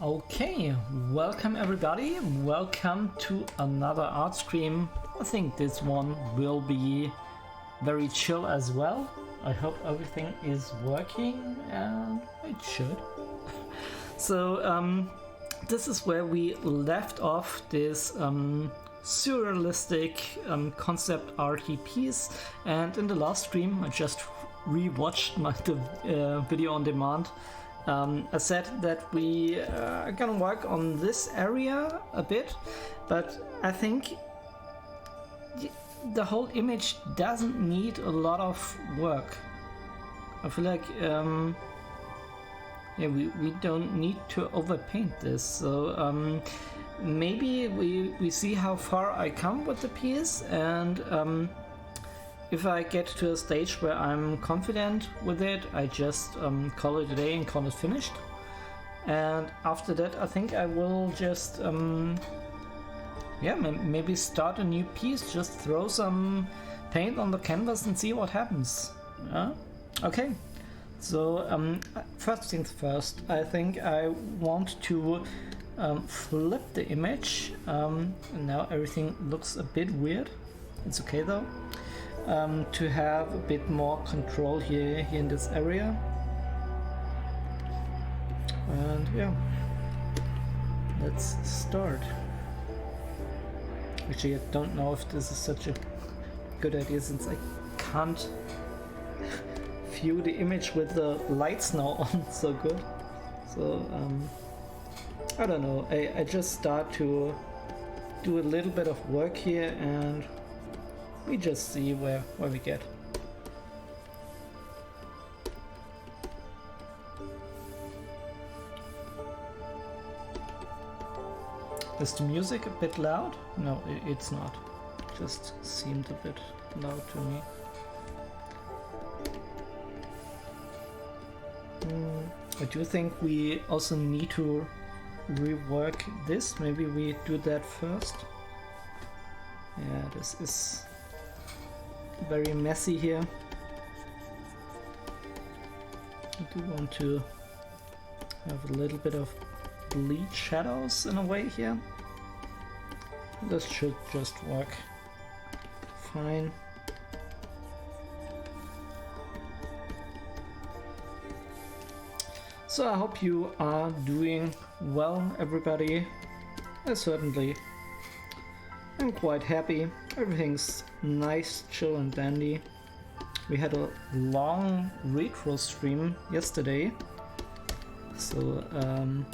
Okay, welcome everybody. Welcome to another art stream. I think this one will be very chill as well. I hope everything is working, and it should. So this is where we left off this surrealistic concept arty piece, and in the last stream I just rewatched the video on demand. I said that we are gonna work on this area a bit, but I think the whole image doesn't need a lot of work. I feel like we don't need to overpaint this, so maybe we see how far I come with the piece, and if I get to a stage where I'm confident with it, I just call it a day and call it finished. And after that, I think I will just maybe start a new piece, just throw some paint on the canvas and see what happens. Yeah? Okay, so first things first, I think I want to flip the image. And now everything looks a bit weird. It's okay though. To have a bit more control here in this area. And yeah, let's start. Actually, I don't know if this is such a good idea since I can't view the image with the lights now on so good. So I don't know, I just start to do a little bit of work here and we just see where we get. Is the music a bit loud? No, it's not. It just seemed a bit loud to me. I do think we also need to rework this. Maybe we do that first. Yeah, this is very messy here. I do want to have a little bit of bleed shadows in a way here. This should just work fine. So I hope you are doing well, everybody. I certainly am quite happy. Everything's nice, chill and dandy. We had a long retro stream yesterday, so I'm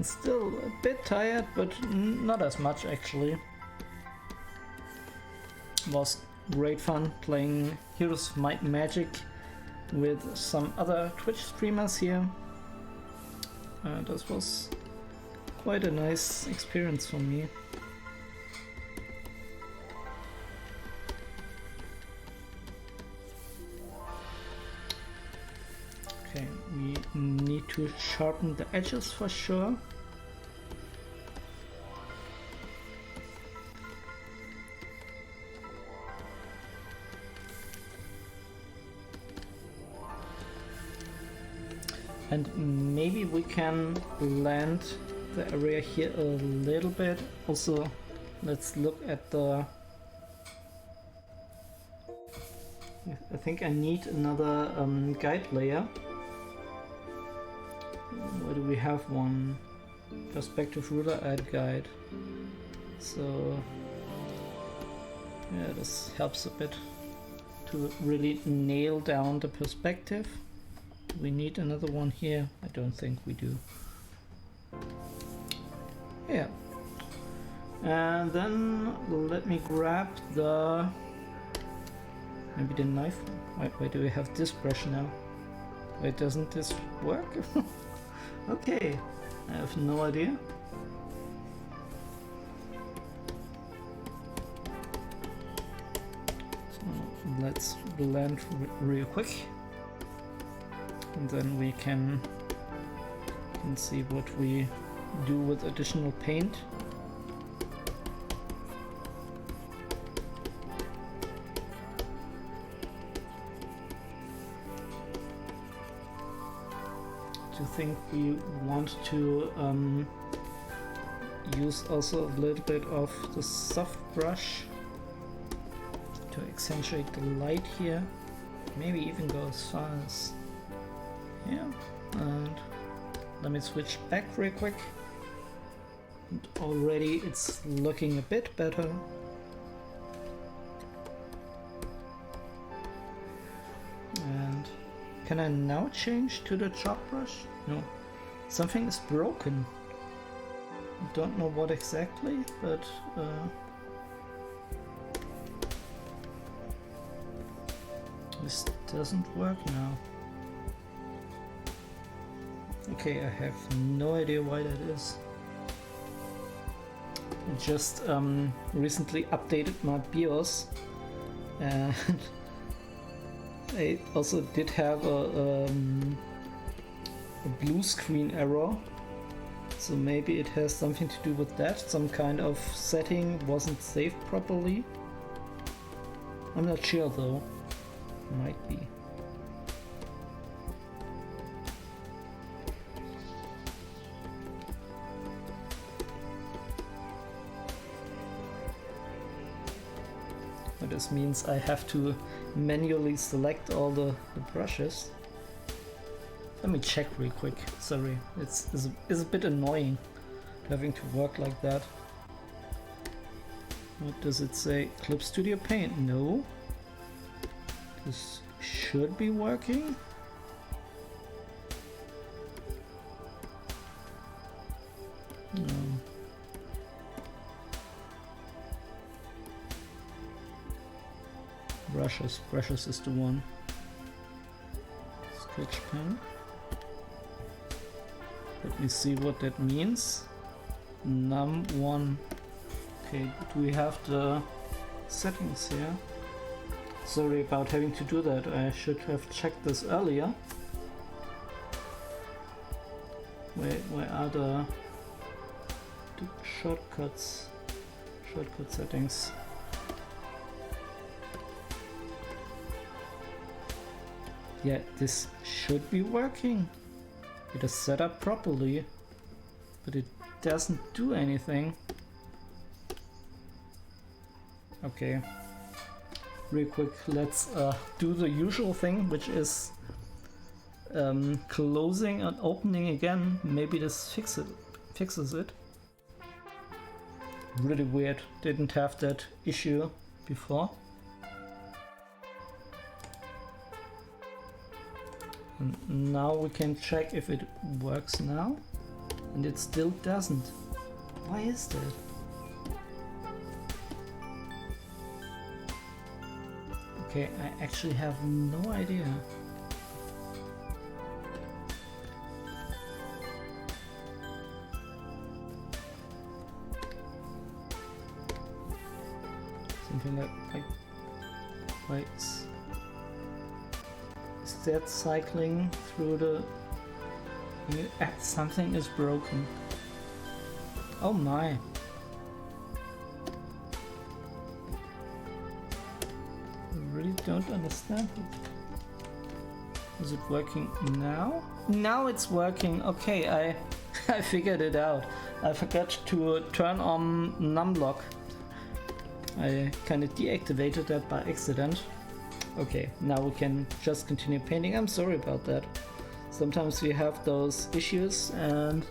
still a bit tired, but not as much actually. It was great fun playing Heroes of Might and Magic with some other Twitch streamers here. This was quite a nice experience for me. Okay, we need to sharpen the edges for sure. And maybe we can blend the area here a little bit. Also, let's look at the... I think I need another guide layer. Where do we have one? Perspective ruler, add guide. So yeah, this helps a bit to really nail down the perspective. We need another one here. I don't think we do. Yeah. And then let me grab the... maybe the knife. Why do we have this brush now? Why doesn't this work? Okay, I have no idea. So let's blend real quick, and then we can see what we do with additional paint. think we want to use also a little bit of the soft brush to accentuate the light here. Maybe even go as far as here. And let me switch back real quick. And already it's looking a bit better. And can I now change to the chalk brush? No. Something is broken. I don't know what exactly, but this doesn't work now. Okay, I have no idea why that is. I just recently updated my BIOS and I also did have a blue screen error. So maybe it has something to do with that. Some kind of setting wasn't saved properly. I'm not sure though. Might be. But this means I have to manually select all the brushes. Let me check real quick. Sorry, it's a bit annoying having to work like that. What does it say? Clip Studio Paint? No. This should be working. No. Brushes is the one. Sketch pen. Let me see what that means. Num1. Okay, do we have the settings here? Sorry about having to do that. I should have checked this earlier. Where are the shortcuts? Shortcut settings. Yeah, this should be working. It is set up properly, but it doesn't do anything. Okay, real quick, let's do the usual thing, which is closing and opening again. Maybe this fixes it. Really weird, didn't have that issue before. And now we can check if it works now, and it still doesn't. Why is that? Okay, I actually have no idea. Something like wait. Is that cycling through the... Something is broken. Oh my. I really don't understand it. Is it working now? Now it's working. Okay, I figured it out. I forgot to turn on numlock. I kind of deactivated that by accident. Okay, now we can just continue painting. I'm sorry about that. Sometimes we have those issues and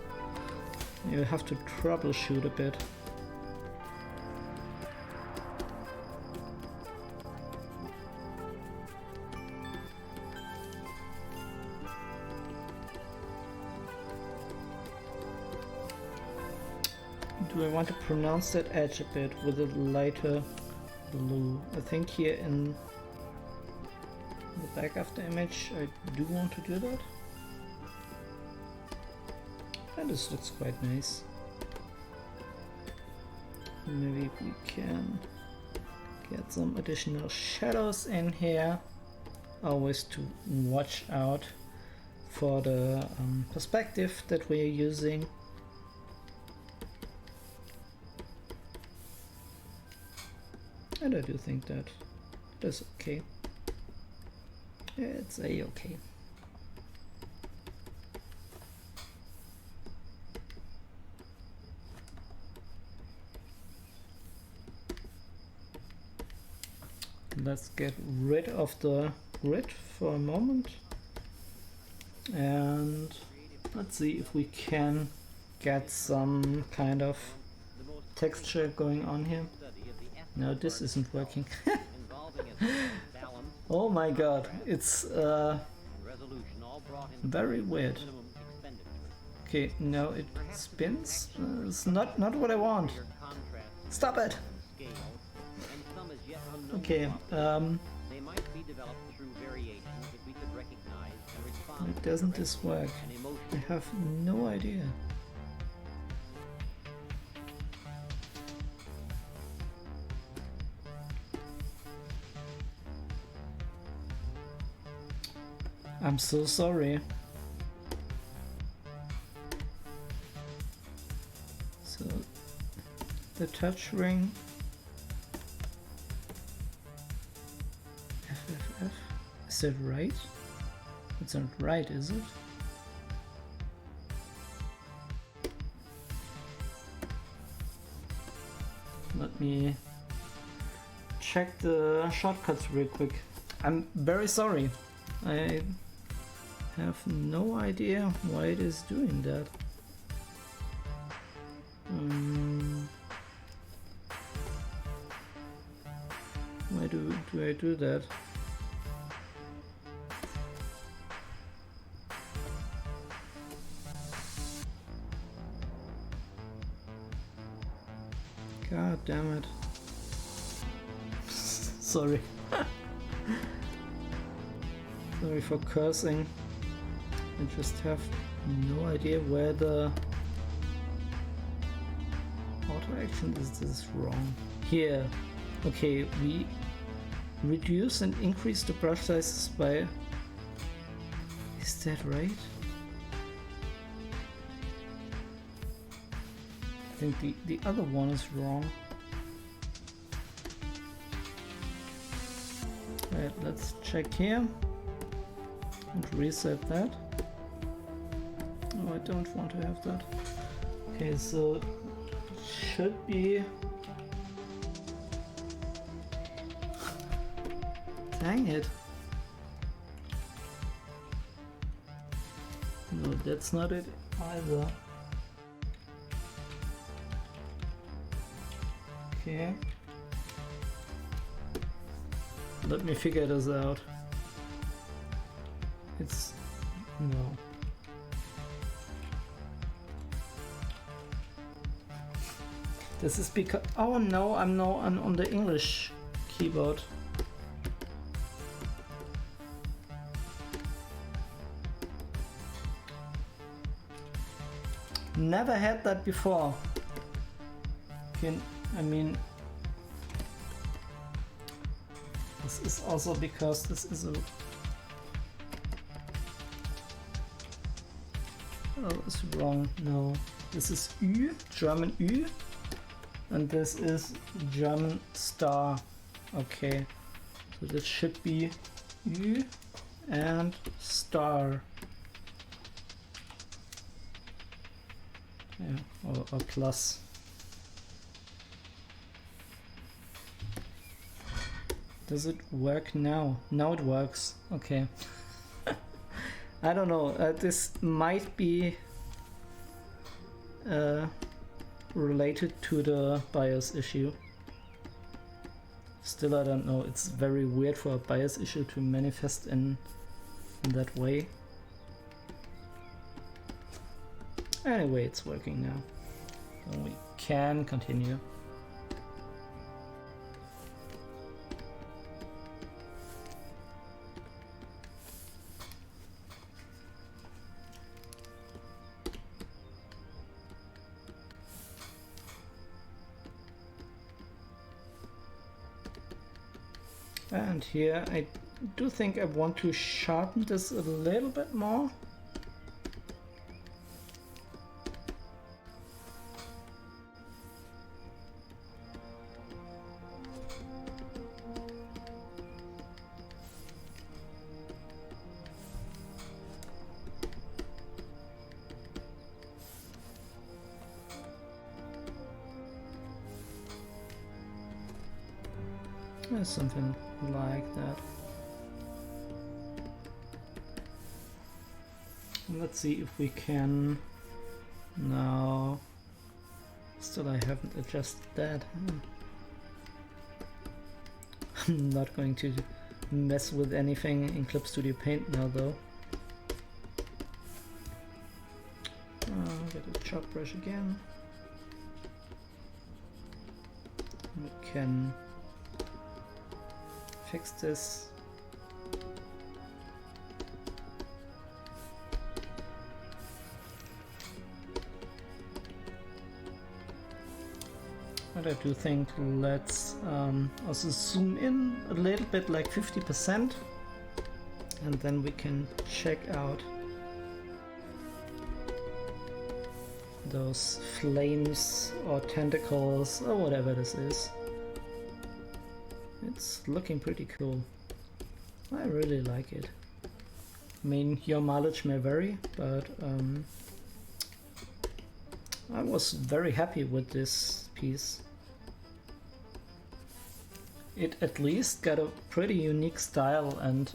you have to troubleshoot a bit. Do I want to pronounce that edge a bit with a lighter blue? I think here in the back of the image I do want to do that. And this looks quite nice. Maybe we can get some additional shadows in here. Always to watch out for the perspective that we are using. And I do think that that's okay. It's a-okay. Let's get rid of the grid for a moment. And let's see if we can get some kind of texture going on here. No, this isn't working. Oh my god, it's very weird. Okay, no, it spins. It's not what I want. Stop it! Okay, why doesn't this work? I have no idea. I'm so sorry. So, the touch ring. FFF. Is that right? It's not right, is it? Let me check the shortcuts real quick. I'm very sorry. I have no idea why it is doing that. Why do I do that? God damn it. Sorry. Sorry for cursing. I just have no idea where the auto action is. This is wrong. Here. Okay, we reduce and increase the brush sizes by... Is that right? I think the other one is wrong. Right, let's check here and reset that. Oh, I don't want to have that. Okay, so it should be... Dang it. No, that's not it either. Okay. Let me figure this out. It's... no. This is because... oh no, I'm now on the English keyboard. Never had that before. I mean, this is also because this is a... oh, it's wrong. No, this is Ü, German Ü, and this is German star. Okay, so this should be Ü and star. Yeah, or plus. Does it work now? Now it works. Okay. I don't know. This might be related to the BIOS issue. Still, I don't know. It's very weird for a BIOS issue to manifest in that way. Anyway, it's working now. So we can continue. And here I do think I want to sharpen this a little bit more. Something like that. Let's see if we can now. Still, I haven't adjusted that. I'm not going to mess with anything in Clip Studio Paint now, though. Get a chop brush again. We can fix this. But I do think let's also zoom in a little bit, like 50%, and then we can check out those flames or tentacles or whatever this is. It's looking pretty cool. I really like it. I mean, your mileage may vary, but I was very happy with this piece. It at least got a pretty unique style, and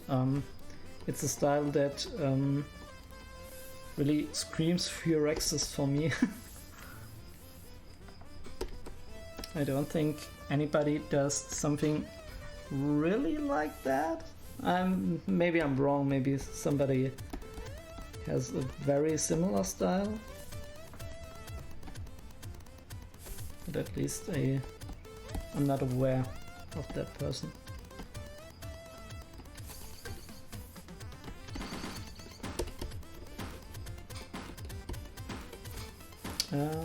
it's a style that really screams Furexis for me. I don't think anybody does something really like that. Maybe I'm wrong, maybe somebody has a very similar style. But at least I'm not aware of that person.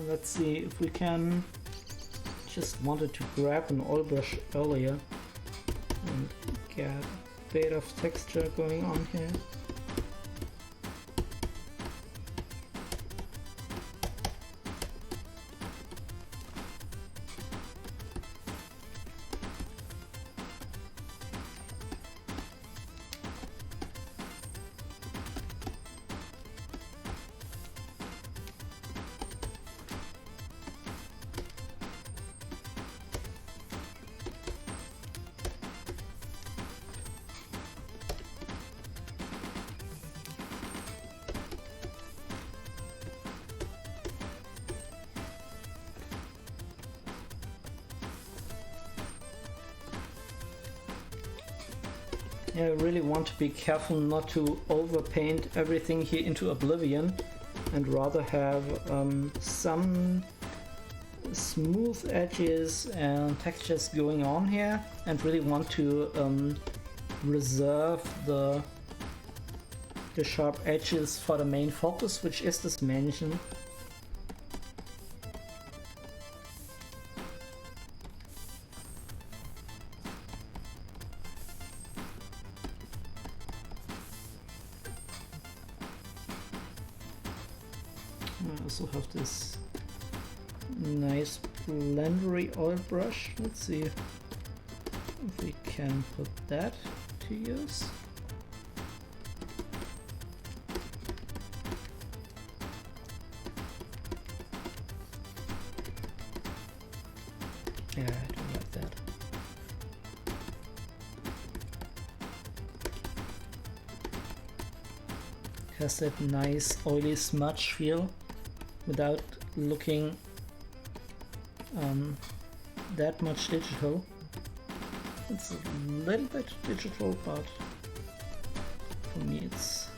Let's see if we can. Just wanted to grab an oil brush earlier and get a bit of texture going on here. Yeah, I really want to be careful not to overpaint everything here into oblivion, and rather have some smooth edges and textures going on here, and really want to reserve the sharp edges for the main focus, which is this mansion. I also have this nice blendery oil brush. Let's see if we can put that to use. Yeah, I don't like that. Has that nice oily smudge feel without looking that much digital. It's a little bit digital, but for me it's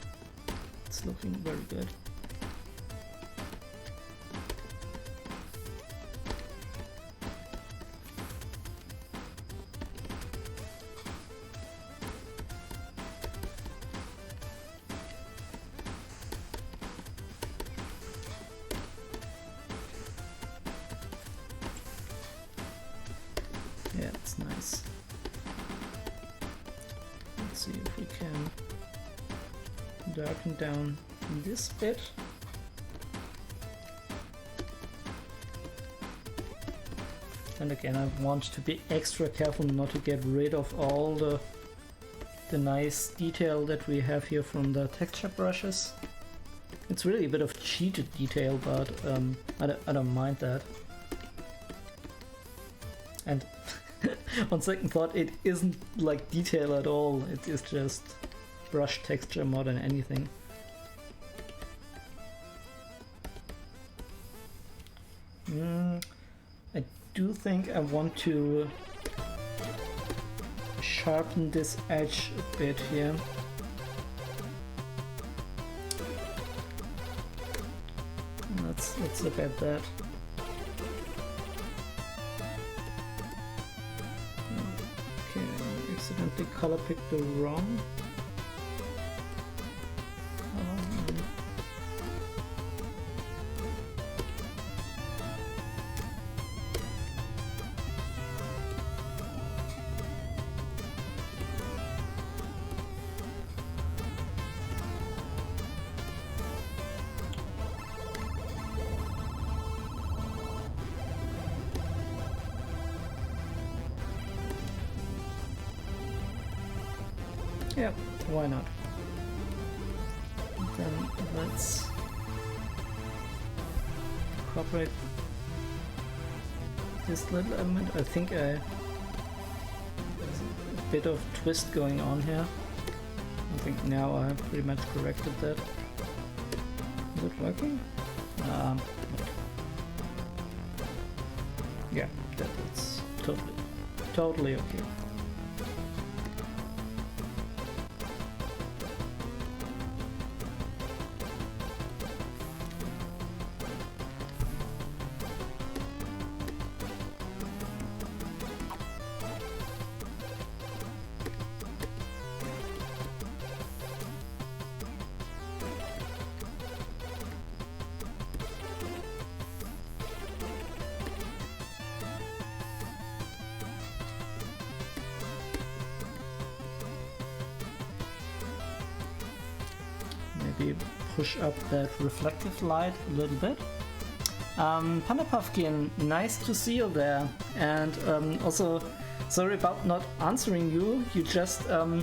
looking very good. Yeah, it's nice. Let's see if we can darken down this bit. And again, I want to be extra careful not to get rid of all the nice detail that we have here from the texture brushes. It's really a bit of cheated detail, but I don't mind that. And On second thought, it isn't like detail at all. It is just brush texture more than anything. I do think I want to sharpen this edge a bit here. Let's look at that. Okay, I accidentally color picked the wrong color. Yeah, why not? Then let's incorporate this little element. I think there's a bit of twist going on here. I think now I have pretty much corrected that. Is it working? Yeah, that's totally okay. Push up that reflective light a little bit. Panda Puffkin, nice to see you there. And also, sorry about not answering you. You just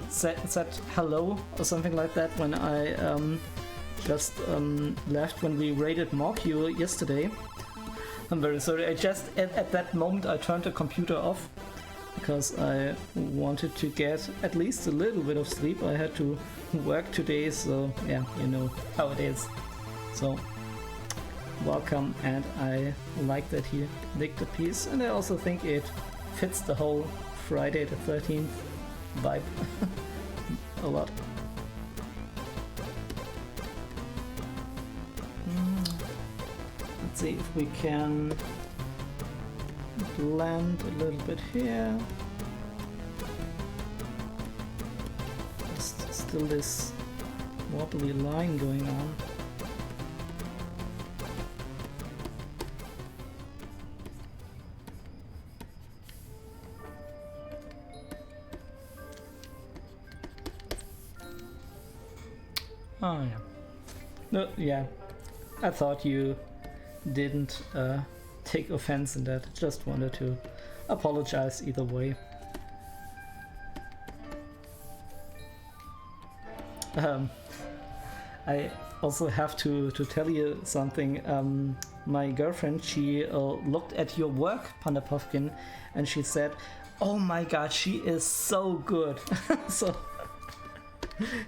said hello or something like that when I just left when we raided Morq yesterday. I'm very sorry. I just, at that moment, I turned the computer off because I wanted to get at least a little bit of sleep. I had to work today, so yeah, you know how it is. So welcome, and I like that he licked the piece, and I also think it fits the whole Friday the 13th vibe a lot. Let's see if we can blend a little bit here. There's still this wobbly line going on. Oh yeah. No, yeah. I thought you didn't take offense in that. Just wanted to apologize either way. I also have to tell you something. My girlfriend, she looked at your work, Panda Puffkin, and she said, "Oh my god, she is so good." So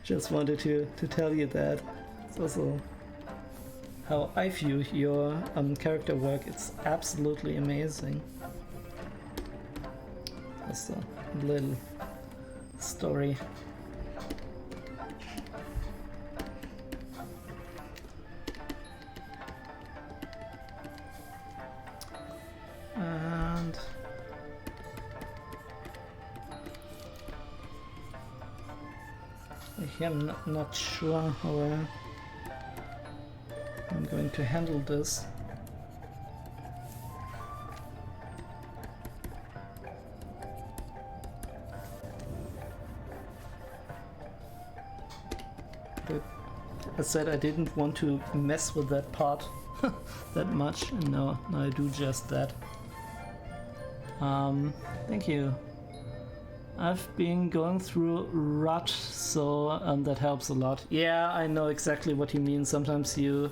just wanted to tell you that. It's also how I view your character work. It's absolutely amazing. Just a little story. And I'm not sure how I'm going to handle this. But I said I didn't want to mess with that part that much, and now I do just that. Thank you. I've been going through rut, so that helps a lot. Yeah, I know exactly what you mean. Sometimes you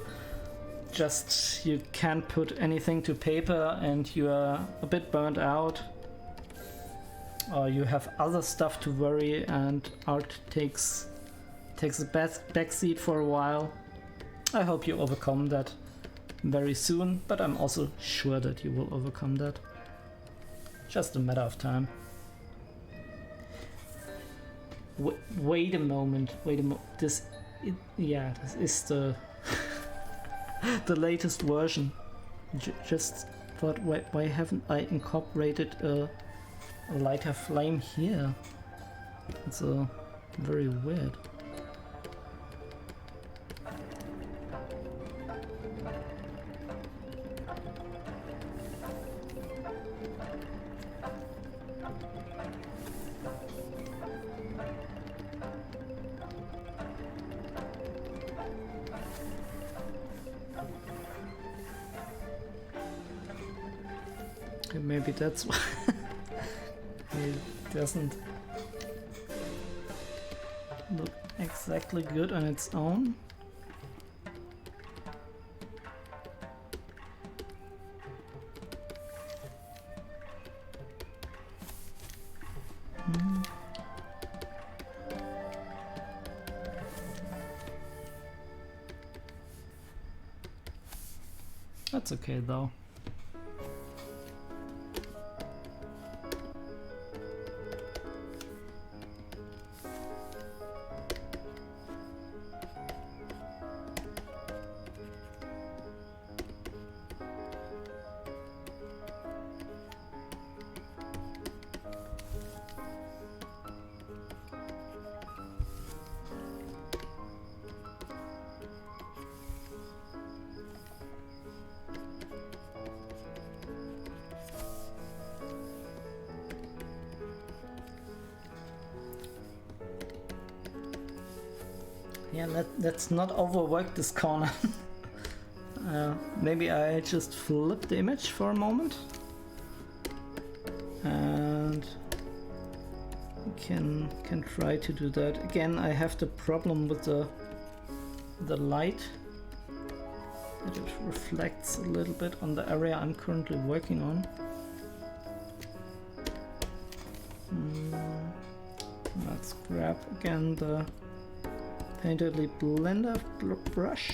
can't put anything to paper and you are a bit burnt out. or you have other stuff to worry and art takes a backseat for a while. I hope you overcome that very soon, but I'm also sure that you will overcome that. Just a matter of time. Wait a moment. This is the the latest version. Just thought, why haven't I incorporated a lighter flame here? It's very weird. Maybe that's why it doesn't look exactly good on its own. That's okay though. Yeah, let's not overwork this corner. Maybe I just flip the image for a moment. And can try to do that. Again, I have the problem with the light. That it reflects a little bit on the area I'm currently working on. Let's grab again the Painterly Blender brush.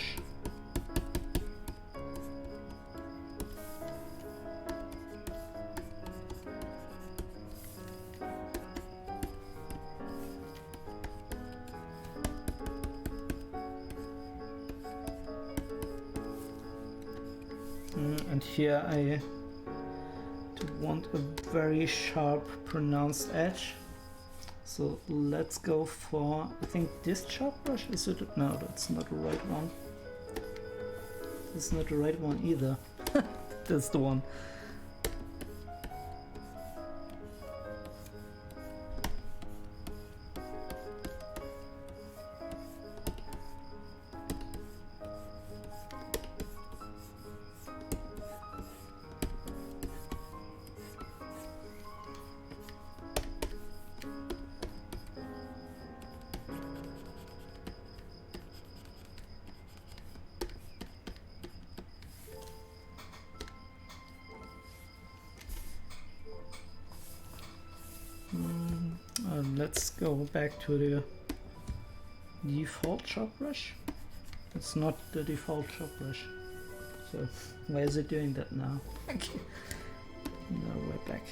And here I want a very sharp, pronounced edge. So let's go for, I think this sharp brush, is it? No, that's not the right one. That's not the right one either. That's the one. Let's go back to the default sharp brush. It's not the default sharp brush. So why is it doing that now? Okay. No, we're back.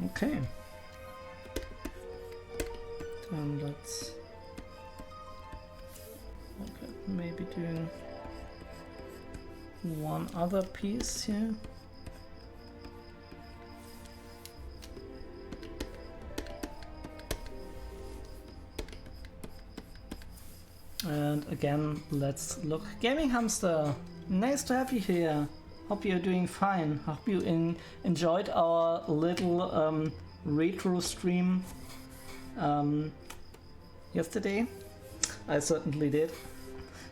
Okay. And let's look at maybe doing one other piece here. And again, let's look. Gaming Hamster, nice to have you here. Hope you're doing fine. Hope you enjoyed our little retro stream yesterday. I certainly did.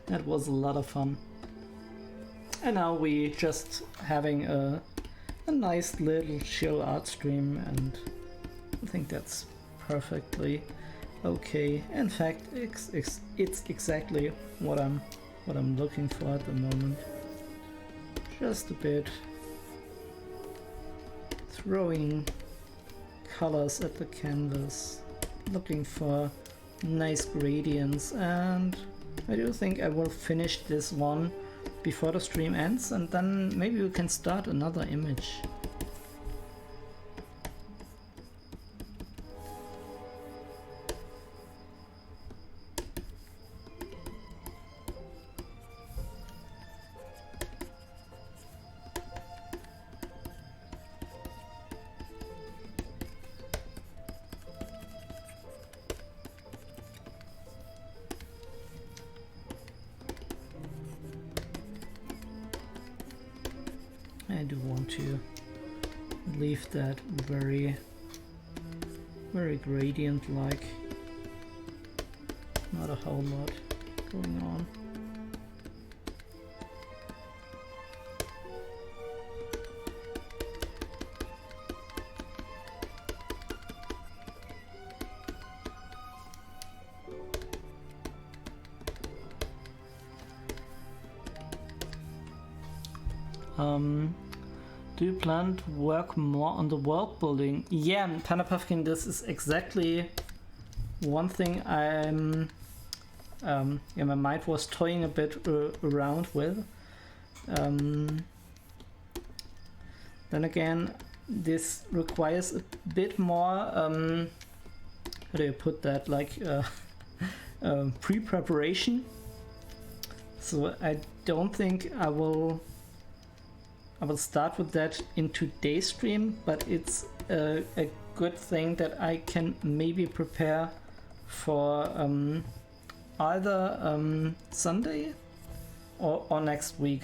That was a lot of fun. And now we just having a nice little chill art stream, and I think that's perfectly okay. In fact, it's exactly what I'm looking for at the moment. Just a bit throwing colors at the canvas, looking for nice gradients, and I do think I will finish this one before the stream ends, and then maybe we can start another image. I do want to leave that very gradient-like. Not a whole lot going on. Do you plan to work more on the world building? Yeah, Panda Puffkin, this is exactly one thing I'm yeah, my mind was toying a bit around with. Then again, this requires a bit more how do you put that, like pre-preparation. So I don't think I will start with that in today's stream, but it's a good thing that I can maybe prepare for either Sunday or next week.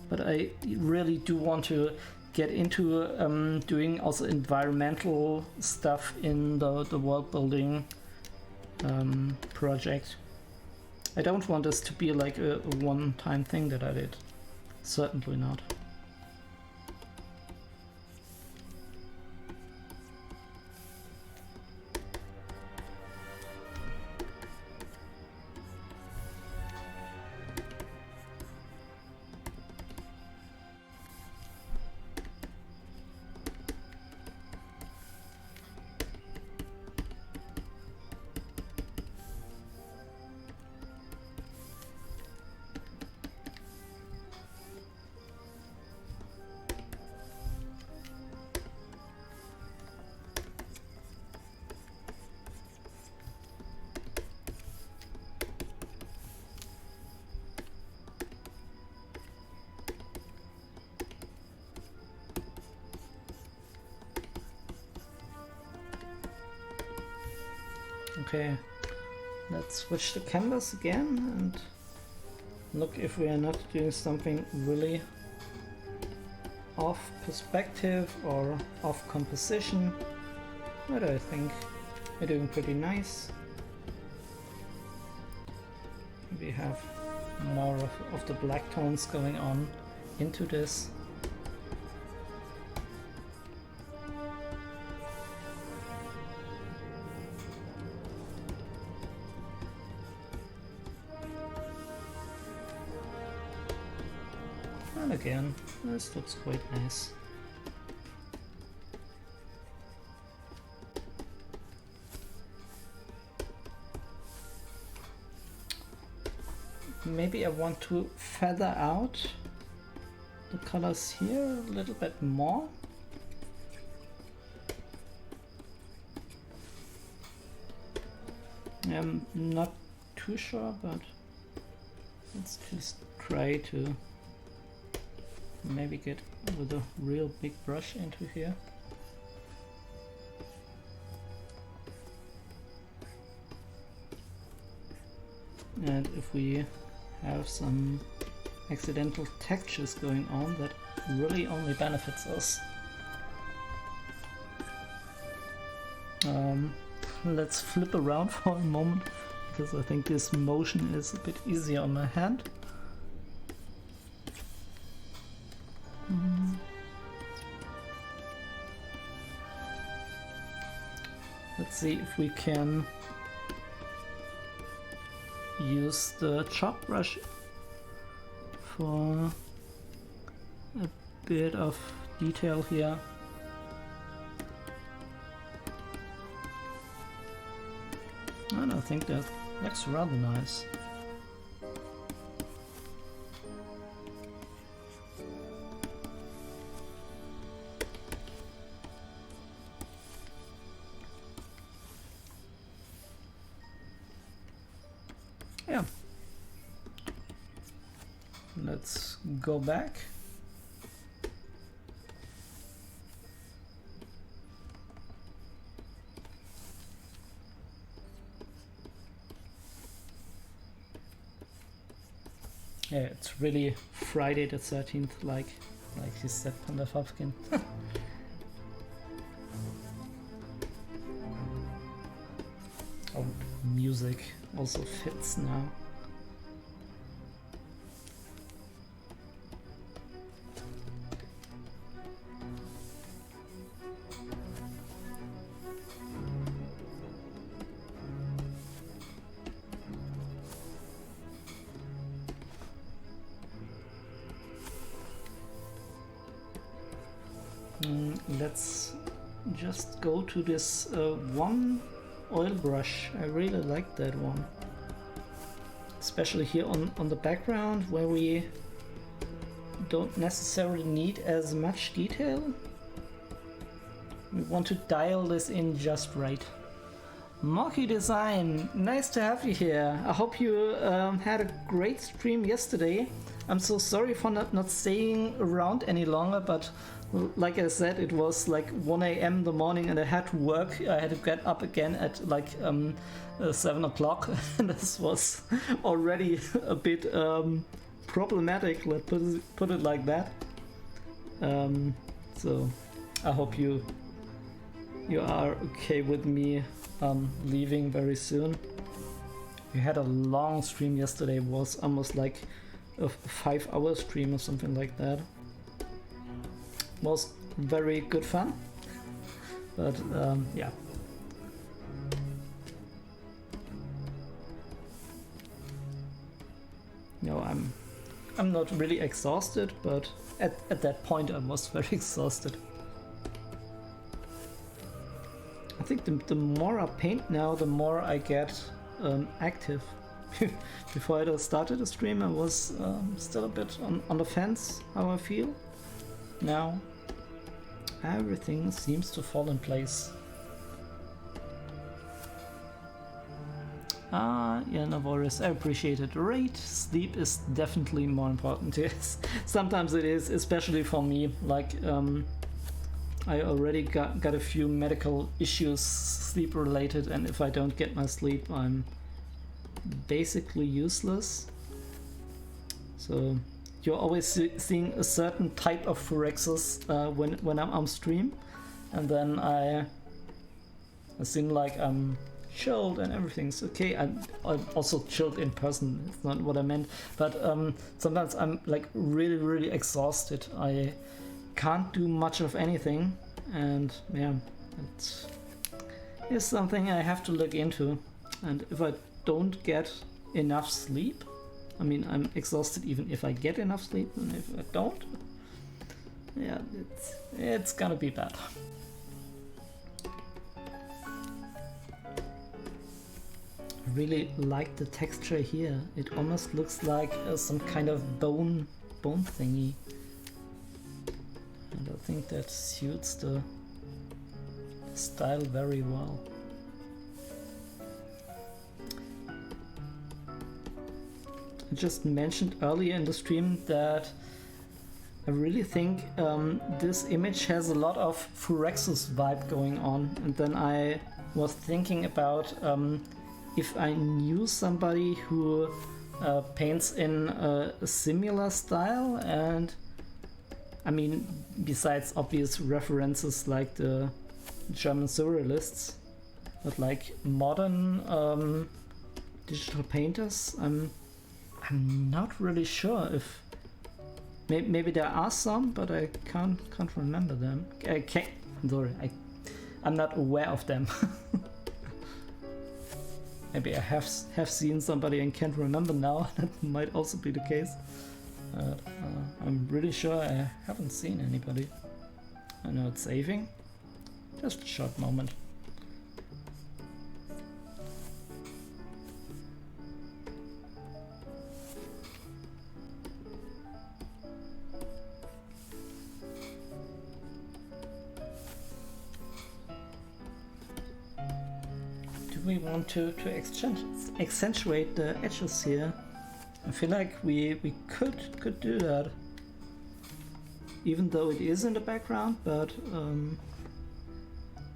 But I really do want to get into doing also environmental stuff in the world building project. I don't want this to be like a one-time thing that I did. Certainly not. Okay, let's switch the canvas again and look if we are not doing something really off perspective or off composition. But I think we're doing pretty nice. We have more of the black tones going on into this. And again, this looks quite nice. Maybe I want to feather out the colors here a little bit more. I'm not too sure, but let's just try to maybe get with a real big brush into here. And if we have some accidental textures going on, that really only benefits us. Let's flip around for a moment, because I think this motion is a bit easier on my hand. Let's see if we can use the chop brush for a bit of detail here. And I think that looks rather nice. Yeah. Let's go back. Yeah, it's really Friday the 13th, like you said, Panda Fafkin. Oh, music also fits now. Let's just go to this one oil brush. I really like that one. Especially here on the background where we don't necessarily need as much detail. We want to dial this in just right. Mocky Design, nice to have you here. I hope you had a great stream yesterday. I'm so sorry for not staying around any longer, but like I said, it was like 1 a.m. in the morning and I had to work. I had to get up again at like 7 o'clock and this was already a bit problematic, let's put it like that. So I hope you are okay with me leaving very soon. We had a long stream yesterday, it was almost like a 5-hour stream or something like that. Was very good fun, but yeah. No, I'm not really exhausted, but at that point I was very exhausted. I think the more I paint now, the more I get active. Before I started the stream, I was still a bit on the fence how I feel. Now everything seems to fall in place. Yeah, no worries, I appreciate it. Right, sleep is definitely more important. Yes, sometimes it is, especially for me. Like I already got a few medical issues sleep related, and if I don't get my sleep, I'm basically useless. So you're always seeing a certain type of phyrexis when I'm on stream, and then I seem like I'm chilled and everything's okay. I'm also chilled in person, it's not what I meant, but sometimes I'm like really exhausted. I can't do much of anything, and yeah, it is something I have to look into. And if I don't get enough sleep, I mean, I'm exhausted even if I get enough sleep, and if I don't, yeah, it's gonna be bad. I really like the texture here. It almost looks like some kind of bone thingy, and I think that suits the style very well. I just mentioned earlier in the stream that I really think this image has a lot of Phyrexis vibe going on, and then I was thinking about if I knew somebody who paints in a similar style, and I mean, besides obvious references like the German Surrealists, but like modern digital painters, I'm not really sure if maybe there are some, but I can't remember them. I'm not aware of them. Maybe I have seen somebody and can't remember now. That might also be the case. I'm really sure I haven't seen anybody. I know it's saving. Just a short moment. We want to accentuate the edges here. I feel like we could do that, even though it is in the background. But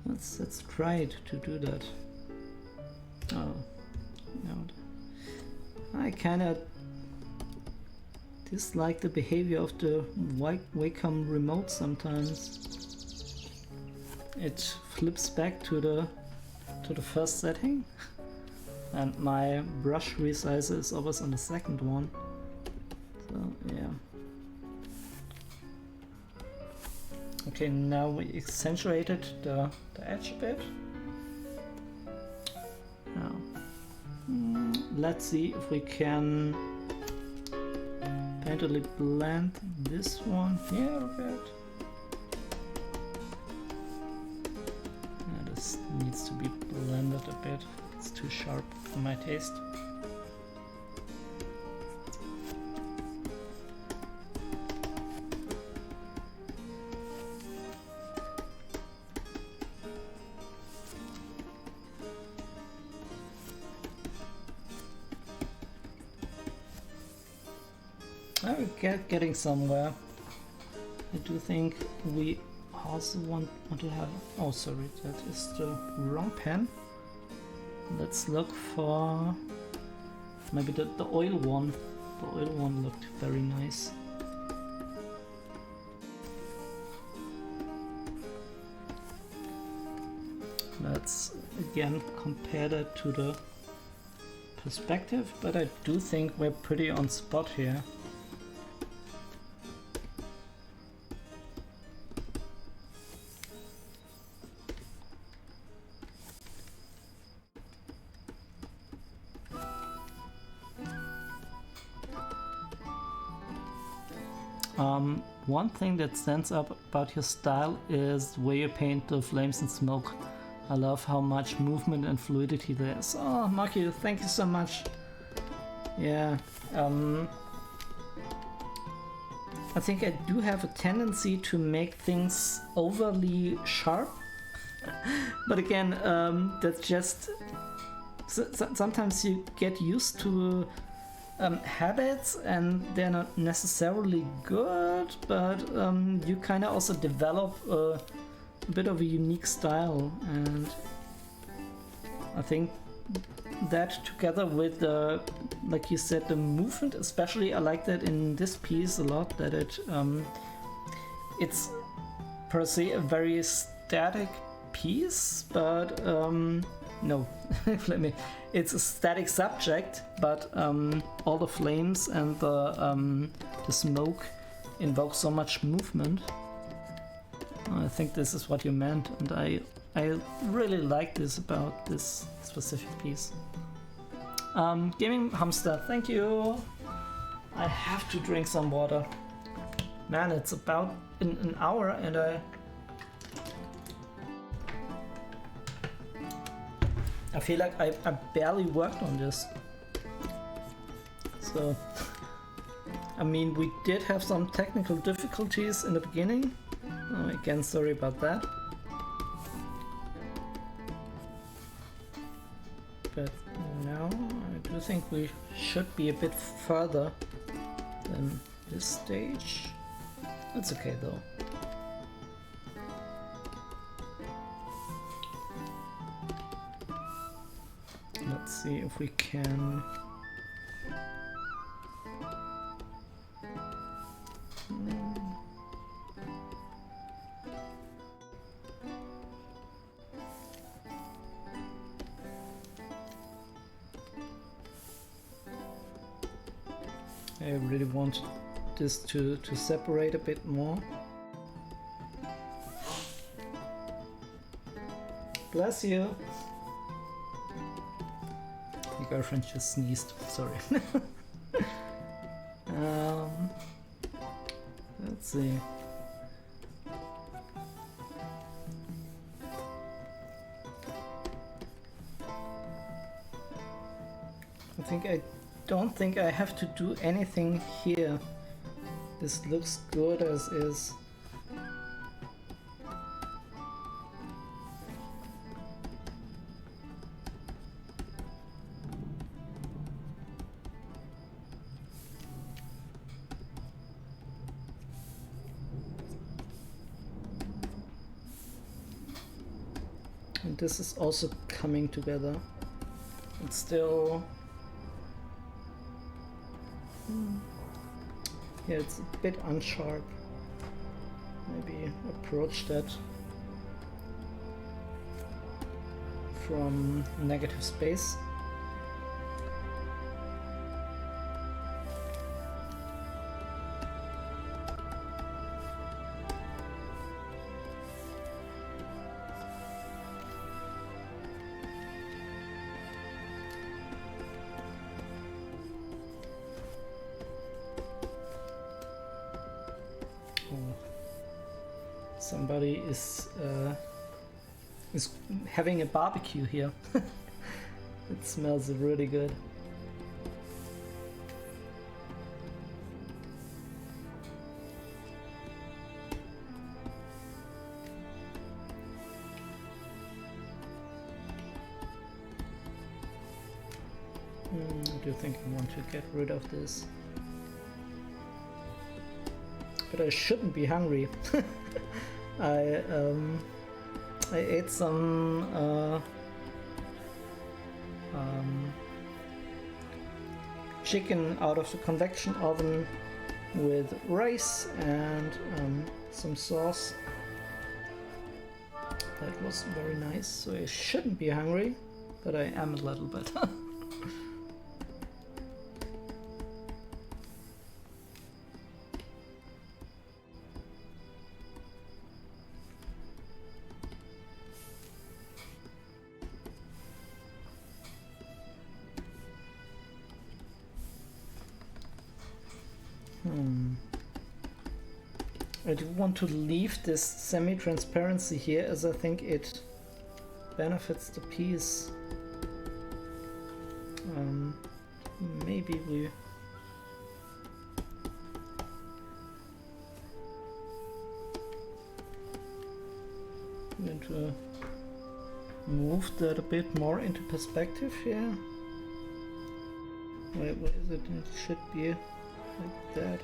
let's try it to do that. Oh no, I kind of dislike the behavior of the Wacom remote sometimes. It flips back to the first setting, and my brush resizer is always on the second one. So yeah. Okay, now we accentuated the edge a bit. Now, let's see if we can painterly blend this one here a bit. This needs to be blended a bit. It's too sharp for my taste. We're getting somewhere. I do think we also want to have... Oh, sorry, that is the wrong pen. Let's look for maybe the oil one. The oil one looked very nice. Let's again compare that to the perspective, but I do think we're pretty on spot here. One thing that stands up about your style is the way you paint the flames and smoke. I love how much movement and fluidity there is. Oh, Maki, thank you so much. Yeah, I think I do have a tendency to make things overly sharp. But again, that's just... sometimes you get used to habits, and they're not necessarily good, but you kind of also develop a bit of a unique style, and I think that together with the, like you said, the movement, especially I like that in this piece a lot, that it's per se a very static piece, but no, it's a static subject, but all the flames and the smoke invoke so much movement. I think this is what you meant, and I really like this about this specific piece. Gaming Hamster, thank you! I have to drink some water. Man, it's about an hour and I feel like I barely worked on this. So, I mean, we did have some technical difficulties in the beginning. Again, sorry about that. But now I do think we should be a bit further than this stage. That's okay though. Let's see if we can. I really want this to separate a bit more. Bless you! My girlfriend just sneezed, sorry. Let's see. I don't think I have to do anything here. This looks good as is. And this is also coming together. It's still... yeah, it's a bit unsharp. Maybe approach that from negative space. Somebody is having a barbecue here. It smells really good. I do think I want to get rid of this. But I shouldn't be hungry. I ate some chicken out of the convection oven with rice and some sauce. That was very nice, so I shouldn't be hungry, but I am a little bit. I do want to leave this semi-transparency here as I think it benefits the piece. Maybe we... going to move that a bit more into perspective here. Wait, what is it? It should be like that.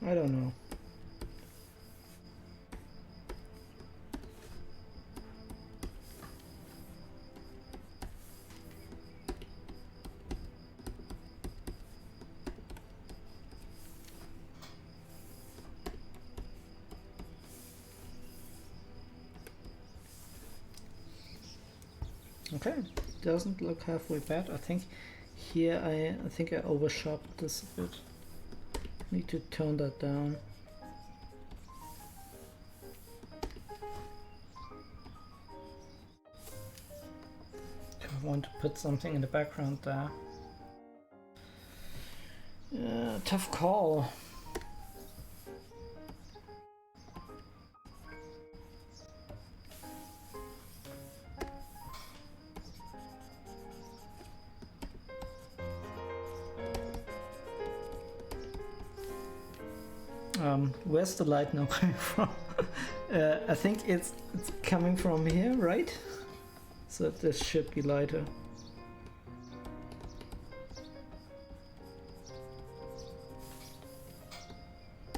I don't know. Okay, doesn't look halfway bad. I think here I think I overshot this a bit. Need to tone that down. I want to put something in the background there. Tough call. Where's the light now coming from? I think it's coming from here, right? So this should be lighter.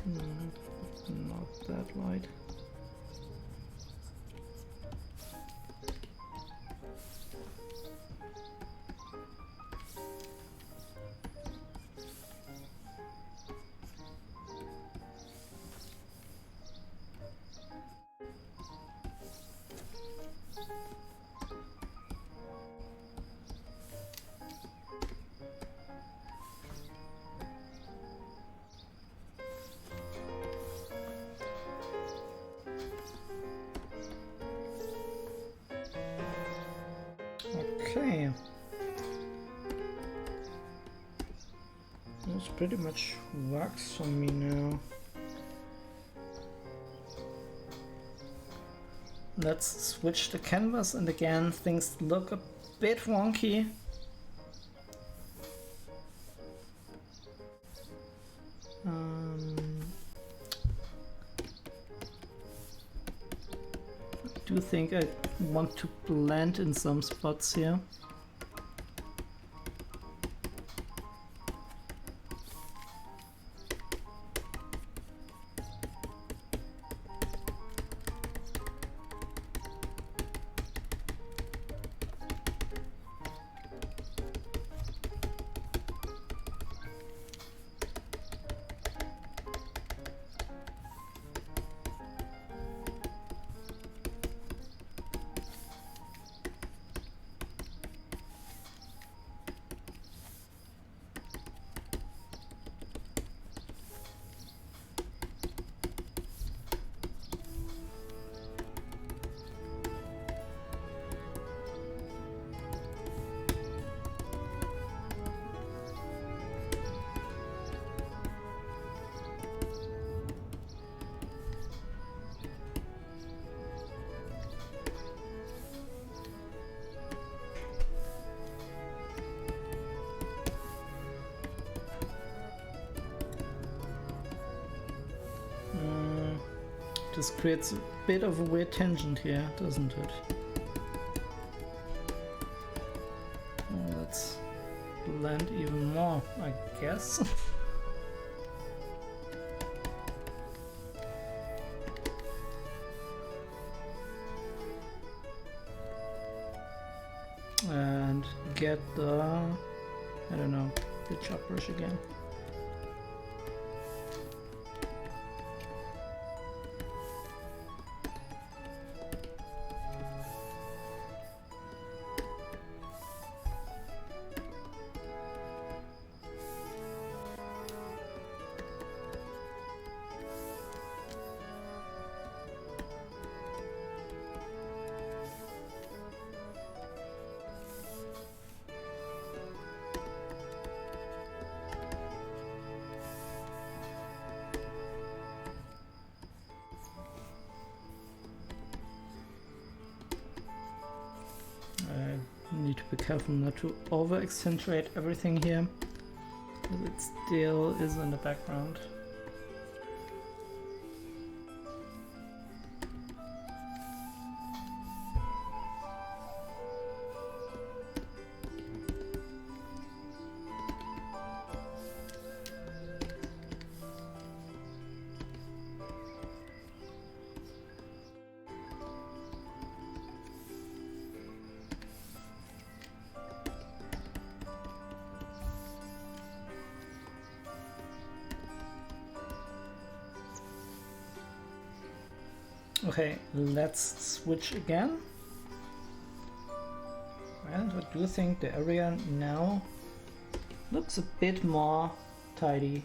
Not that light. Okay. This pretty much works for me now. Let's switch the canvas, and again things look a bit wonky. I do think I want to blend in some spots here. This creates a bit of a weird tangent here, doesn't it? Let's blend even more, I guess. And get the, I don't know, the chop brush again. Need to be careful not to over accentuate everything here, because it still is in the background. Okay, let's switch again. And I do think the area now looks a bit more tidy.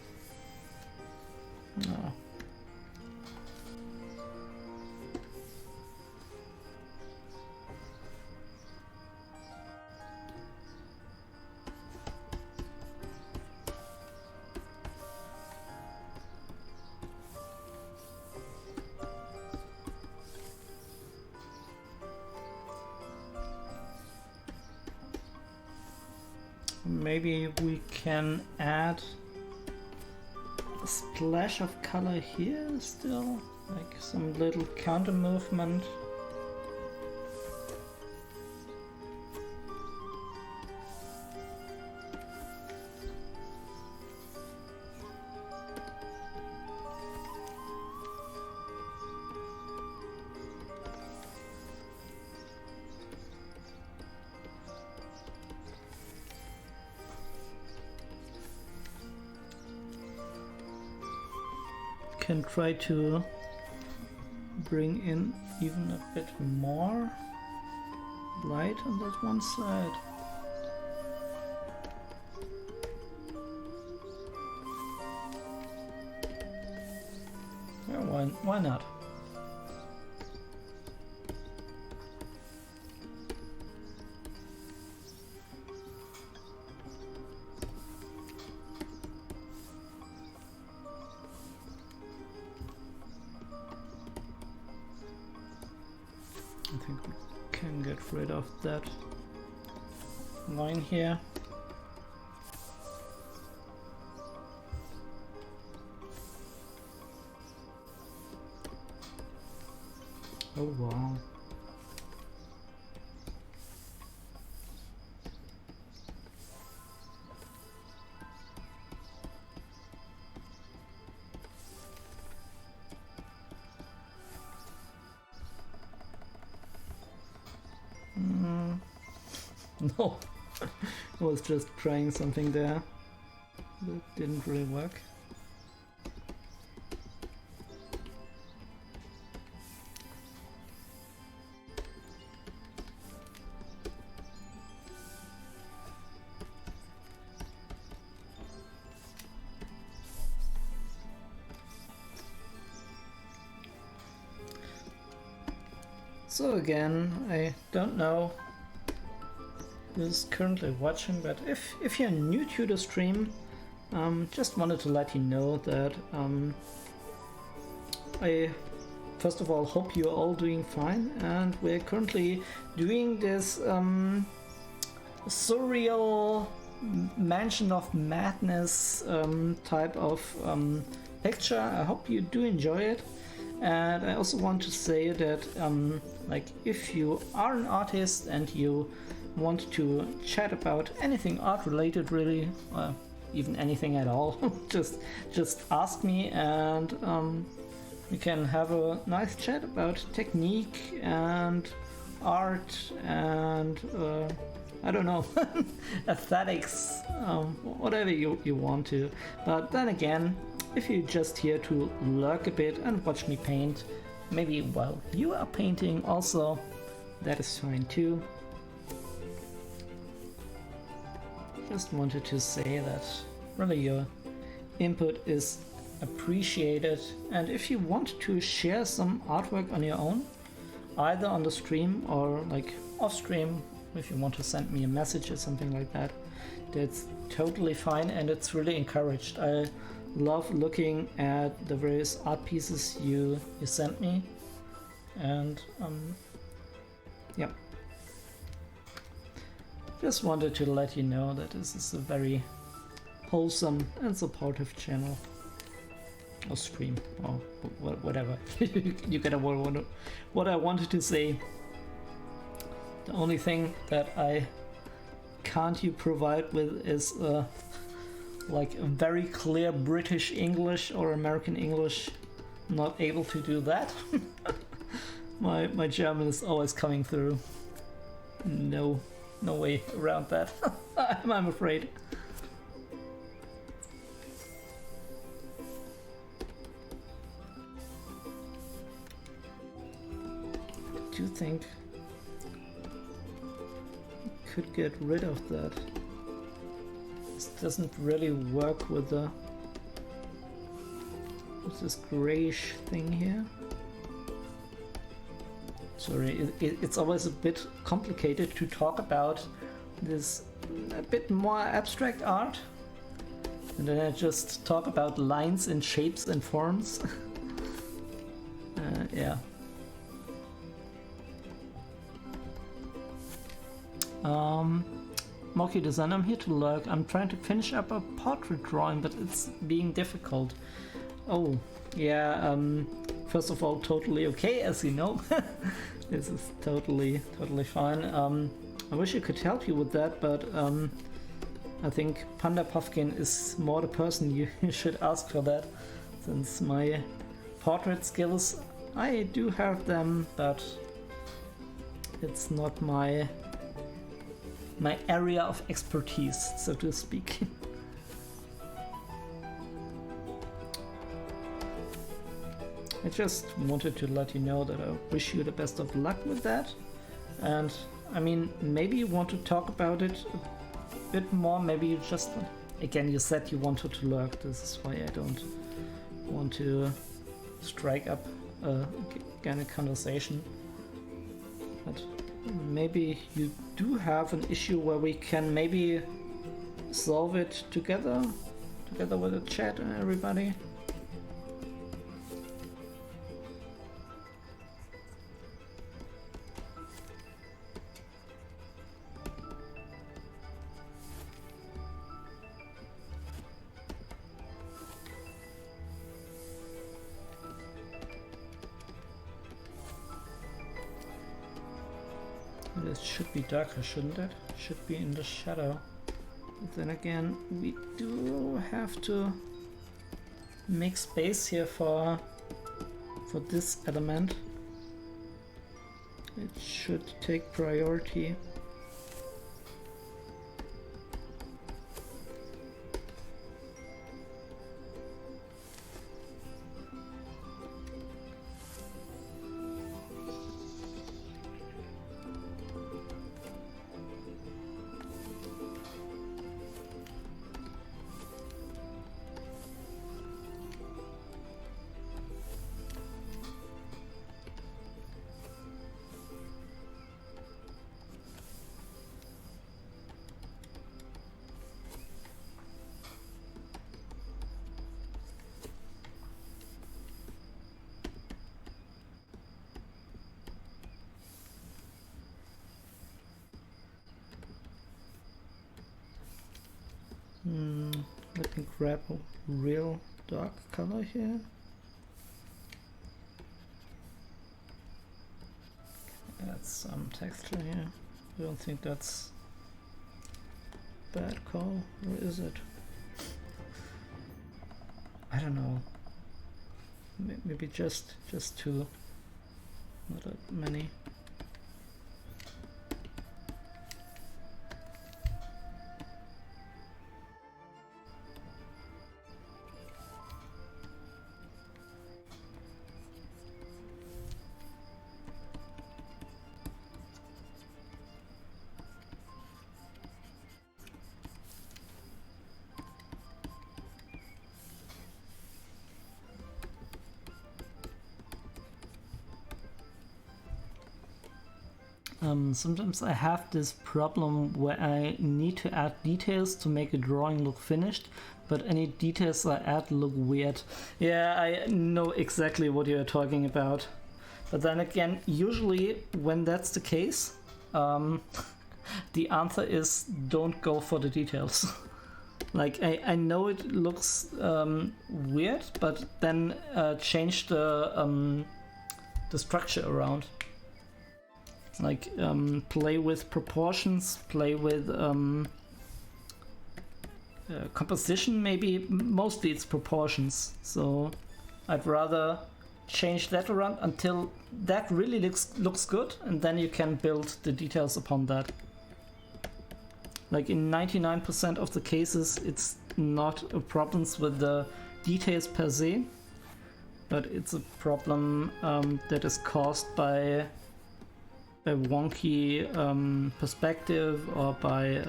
Oh. Maybe we can add a splash of color here still, like some little counter movement. can try to bring in even a bit more light on that one side. Yeah, why not? I think we can get rid of that line here. Oh wow. No, I was just trying something there that didn't really work. So again, I don't know who's currently watching, but if you're new to the stream, just wanted to let you know that I first of all hope you're all doing fine, and we're currently doing this surreal Mansion of Madness type of picture. I hope you do enjoy it. And I also want to say that like if you are an artist and you want to chat about anything art related, really, even anything at all, just ask me, and we can have a nice chat about technique and art and I don't know, aesthetics, whatever you want to. But then again, if you're just here to lurk a bit and watch me paint, maybe while you are painting also, that is fine too. Just wanted to say that really your input is appreciated, and if you want to share some artwork on your own, either on the stream or like off stream, if you want to send me a message or something like that, that's totally fine, and it's really encouraged. I love looking at the various art pieces you sent me, and yeah, just wanted to let you know that this is a very wholesome and supportive channel or stream or whatever. You get what I wanted to say. The only thing that I can't provide with is like a very clear British English or American English. Not able to do that. my German is always coming through. No way around that. I'm afraid. Do you think I could get rid of that? This doesn't really work with this grayish thing here. Sorry, it's always a bit complicated to talk about this a bit more abstract art, and then I just talk about lines and shapes and forms. Yeah. Mocky Design, I'm here to lurk. I'm trying to finish up a portrait drawing, but it's being difficult. Oh, yeah, first of all, totally okay, as you know. This is totally fine. I wish I could help you with that, but I think Panda Puffkin is more the person you should ask for that, since my portrait skills, I do have them, but it's not my area of expertise, so to speak. I just wanted to let you know that I wish you the best of luck with that. And I mean, maybe you want to talk about it a bit more. Maybe you just, again, you said you wanted to lurk. This is why I don't want to strike up again a conversation. But maybe you do have an issue where we can maybe solve it together with the chat and everybody. This should be darker, shouldn't it? Should be in the shadow. But then again, we do have to make space here for this element. It should take priority. Let me grab a real dark color here. Add some texture here. I don't think that's bad call, or is it? I don't know. Maybe just two, not that many. Sometimes I have this problem where I need to add details to make a drawing look finished, but any details I add look weird. Yeah, I know exactly what you're talking about. But then again, usually when that's the case, the answer is don't go for the details. Like, I know it looks weird, but then change the structure around. Like, play with proportions, play with composition maybe. Mostly it's proportions, so I'd rather change that around until that really looks good, and then you can build the details upon that. Like in 99% of the cases it's not a problem with the details per se, but it's a problem that is caused by a wonky perspective or by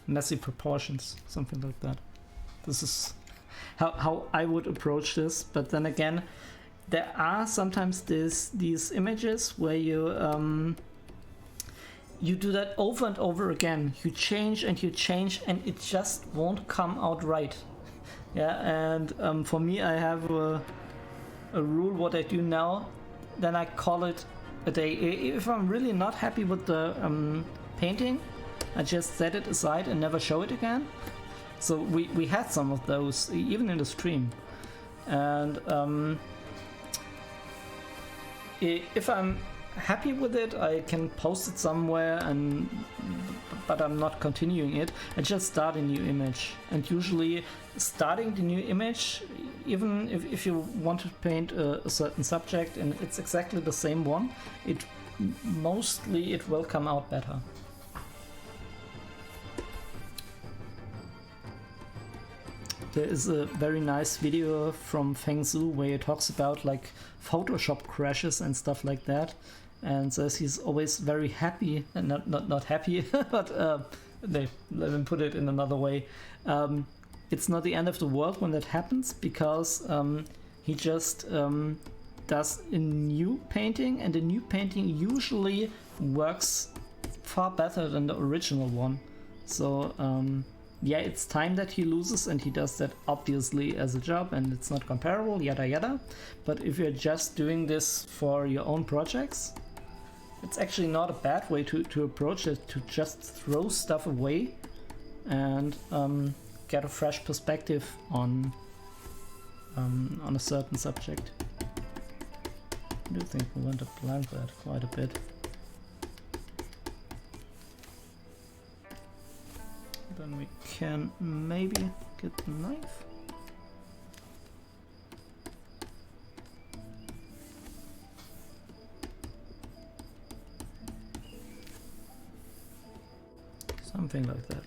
messy proportions, something like that. This is how I would approach this. But then again, there are sometimes these images where you you do that over and over again. You change and it just won't come out right. Yeah, and for me, I have a rule. What I do now, then I call it a day. If I'm really not happy with the painting, I just set it aside and never show it again. So we had some of those even in the stream, and if I'm happy with it, I can post it somewhere, but I'm not continuing it. I just start a new image, and usually starting the new image, even if you want to paint a certain subject and it's exactly the same one, it will come out better. there is a very nice video from Feng Zhu where he talks about like Photoshop crashes and stuff like that, and says he's always very happy, and not happy, but let me put it in another way. It's not the end of the world when that happens, because he just does a new painting, and the new painting usually works far better than the original one. So yeah, it's time that he loses, and he does that obviously as a job, and it's not comparable, yada yada. But if you're just doing this for your own projects, it's actually not a bad way to approach it, to just throw stuff away and get a fresh perspective on a certain subject. I do think we want to blank that quite a bit. Then we can maybe get the knife. Something like that.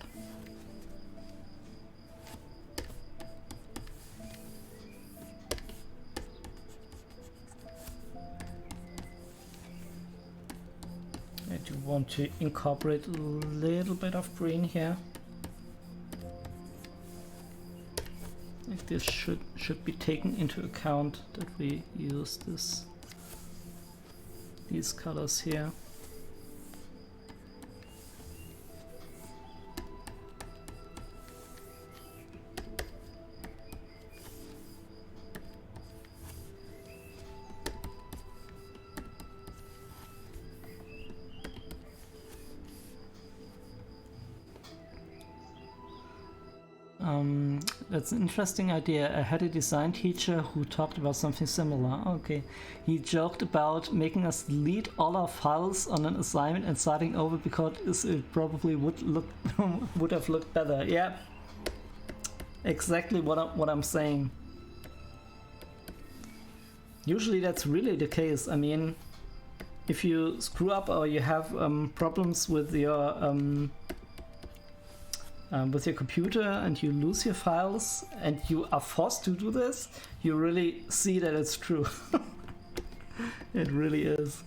I do want to incorporate a little bit of green here. Like this should be taken into account that we use these colors here. That's an interesting idea. I had a design teacher who talked about something similar. Okay, he joked about making us delete all our files on an assignment and starting over because it probably would have looked better. Yeah, exactly what I'm saying. Usually that's really the case. I mean, if you screw up or you have problems with your computer and you lose your files and you are forced to do this, you really see that it's true. It really is.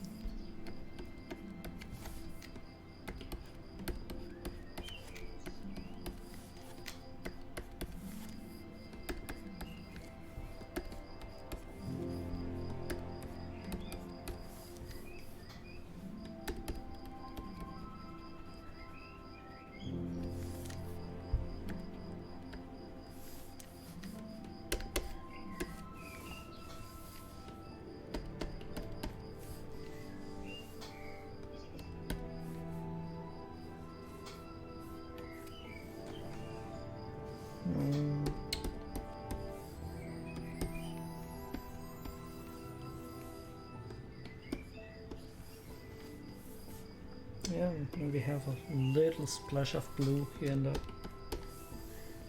Yeah, we have a little splash of blue here in the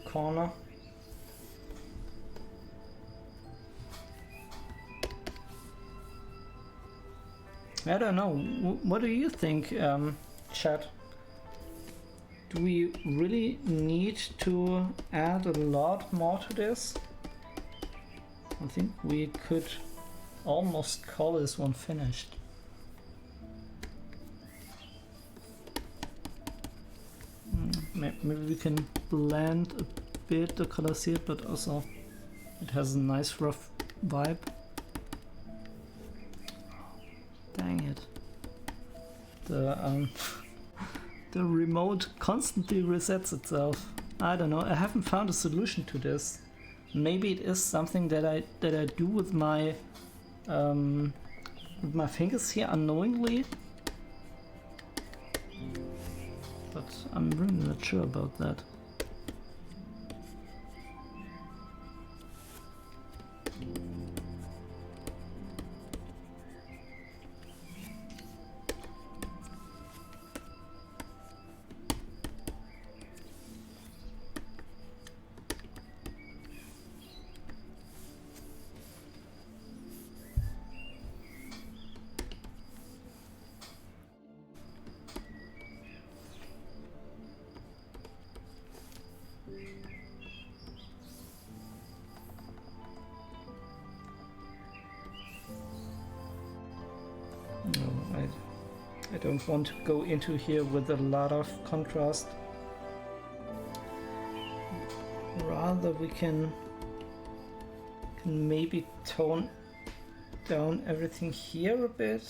corner. I don't know, what do you think, chat? Do we really need to add a lot more to this? I think we could almost call this one finished. Maybe we can blend a bit the colors here, but also it has a nice rough vibe. Dang it. The remote constantly resets itself. I don't know, I haven't found a solution to this. Maybe it is something that I do with my fingers here unknowingly. But I'm really not sure about that. don't want to go into here with a lot of contrast. Rather we can maybe tone down everything here a bit,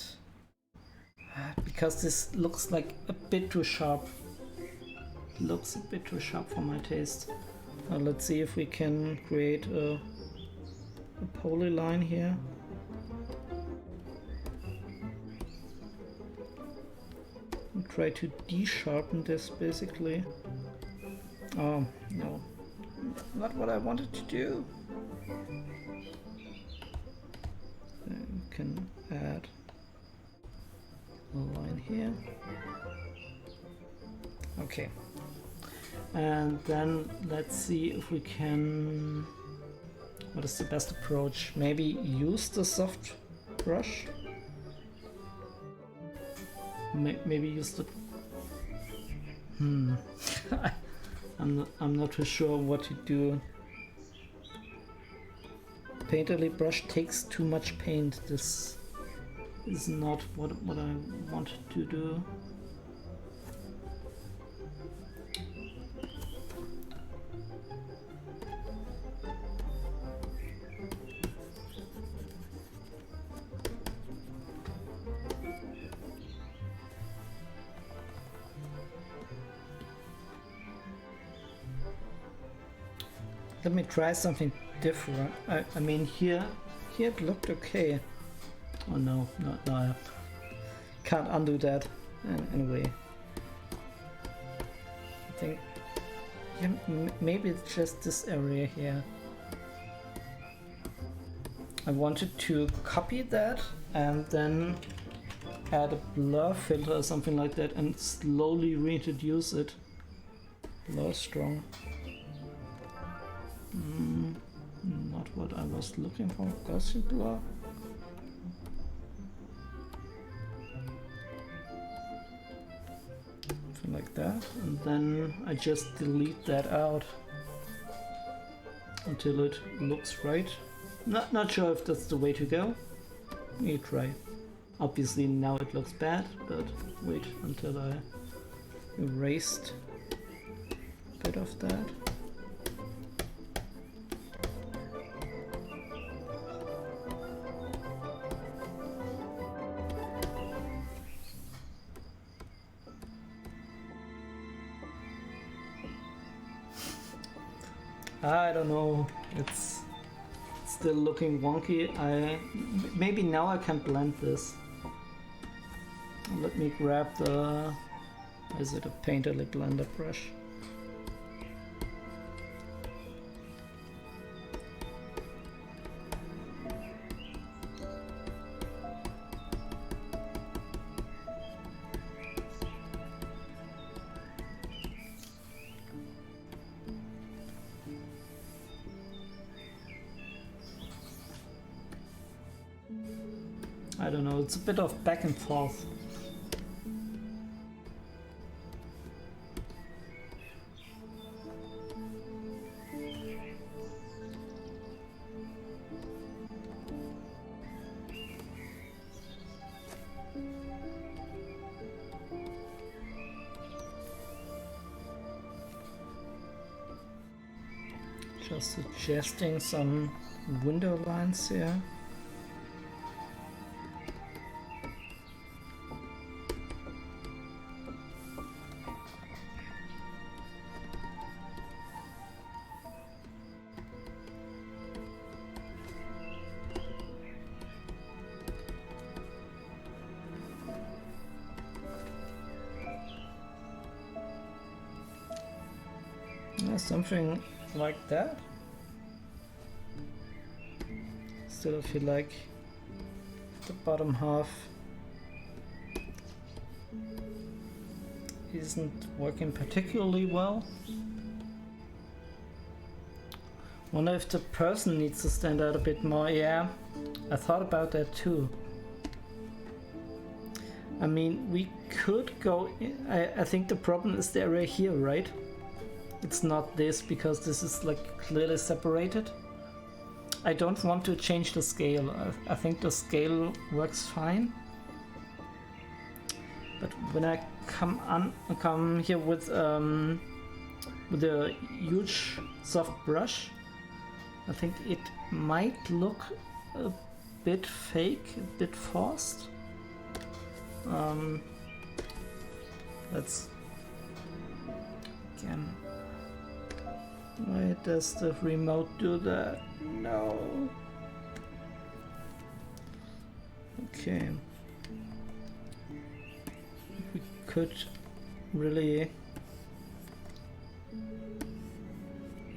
because this looks like a bit too sharp. Looks a bit too sharp for my taste. Let's see if we can create a polyline here. And try to de-sharpen this basically. Oh no, not what I wanted to do. Then we can add a line here. Okay. And then let's see if we can... What is the best approach? Maybe use the soft brush? Maybe use the... I'm not too sure what to do. Painterly brush takes too much paint. This is not what I want to do. Let me try something different. I mean here it looked okay. Oh no, I can't undo that. Anyway, I think yeah, maybe it's just this area here. I wanted to copy that and then add a blur filter or something like that and slowly reintroduce it. Blur strong. Not what I was looking for. Gaussian blur. Something like that. And then I just delete that out until it looks right. Not sure if that's the way to go. You try. Obviously now it looks bad, but wait until I erased a bit of that. I don't know, it's still looking wonky. Maybe now I can blend this. Let me grab the... Is it a Painterly blender brush? I don't know, it's a bit of back and forth. Just suggesting some window lines here. Something like that. Still feel like the bottom half isn't working particularly well. Wonder if the person needs to stand out a bit more. Yeah, I thought about that too. I mean, we could go in, I think the problem is the area here, right? It's not this, because this is like clearly separated. I don't want to change the scale. I think the scale works fine. But when I come here with a huge soft brush, I think it might look a bit fake, a bit forced. Let's again. Why does the remote do that? No. Okay. We could really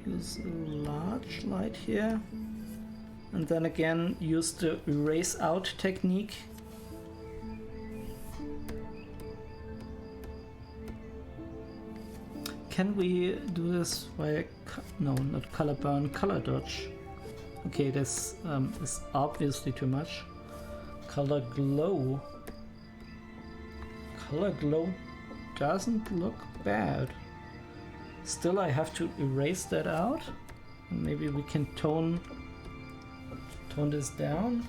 use a large light here, and then again use the erase out technique. Can we do this via, no, not color burn, color dodge? Okay, this is obviously too much. Color glow. Color glow doesn't look bad. Still, I have to erase that out. Maybe we can tone this down.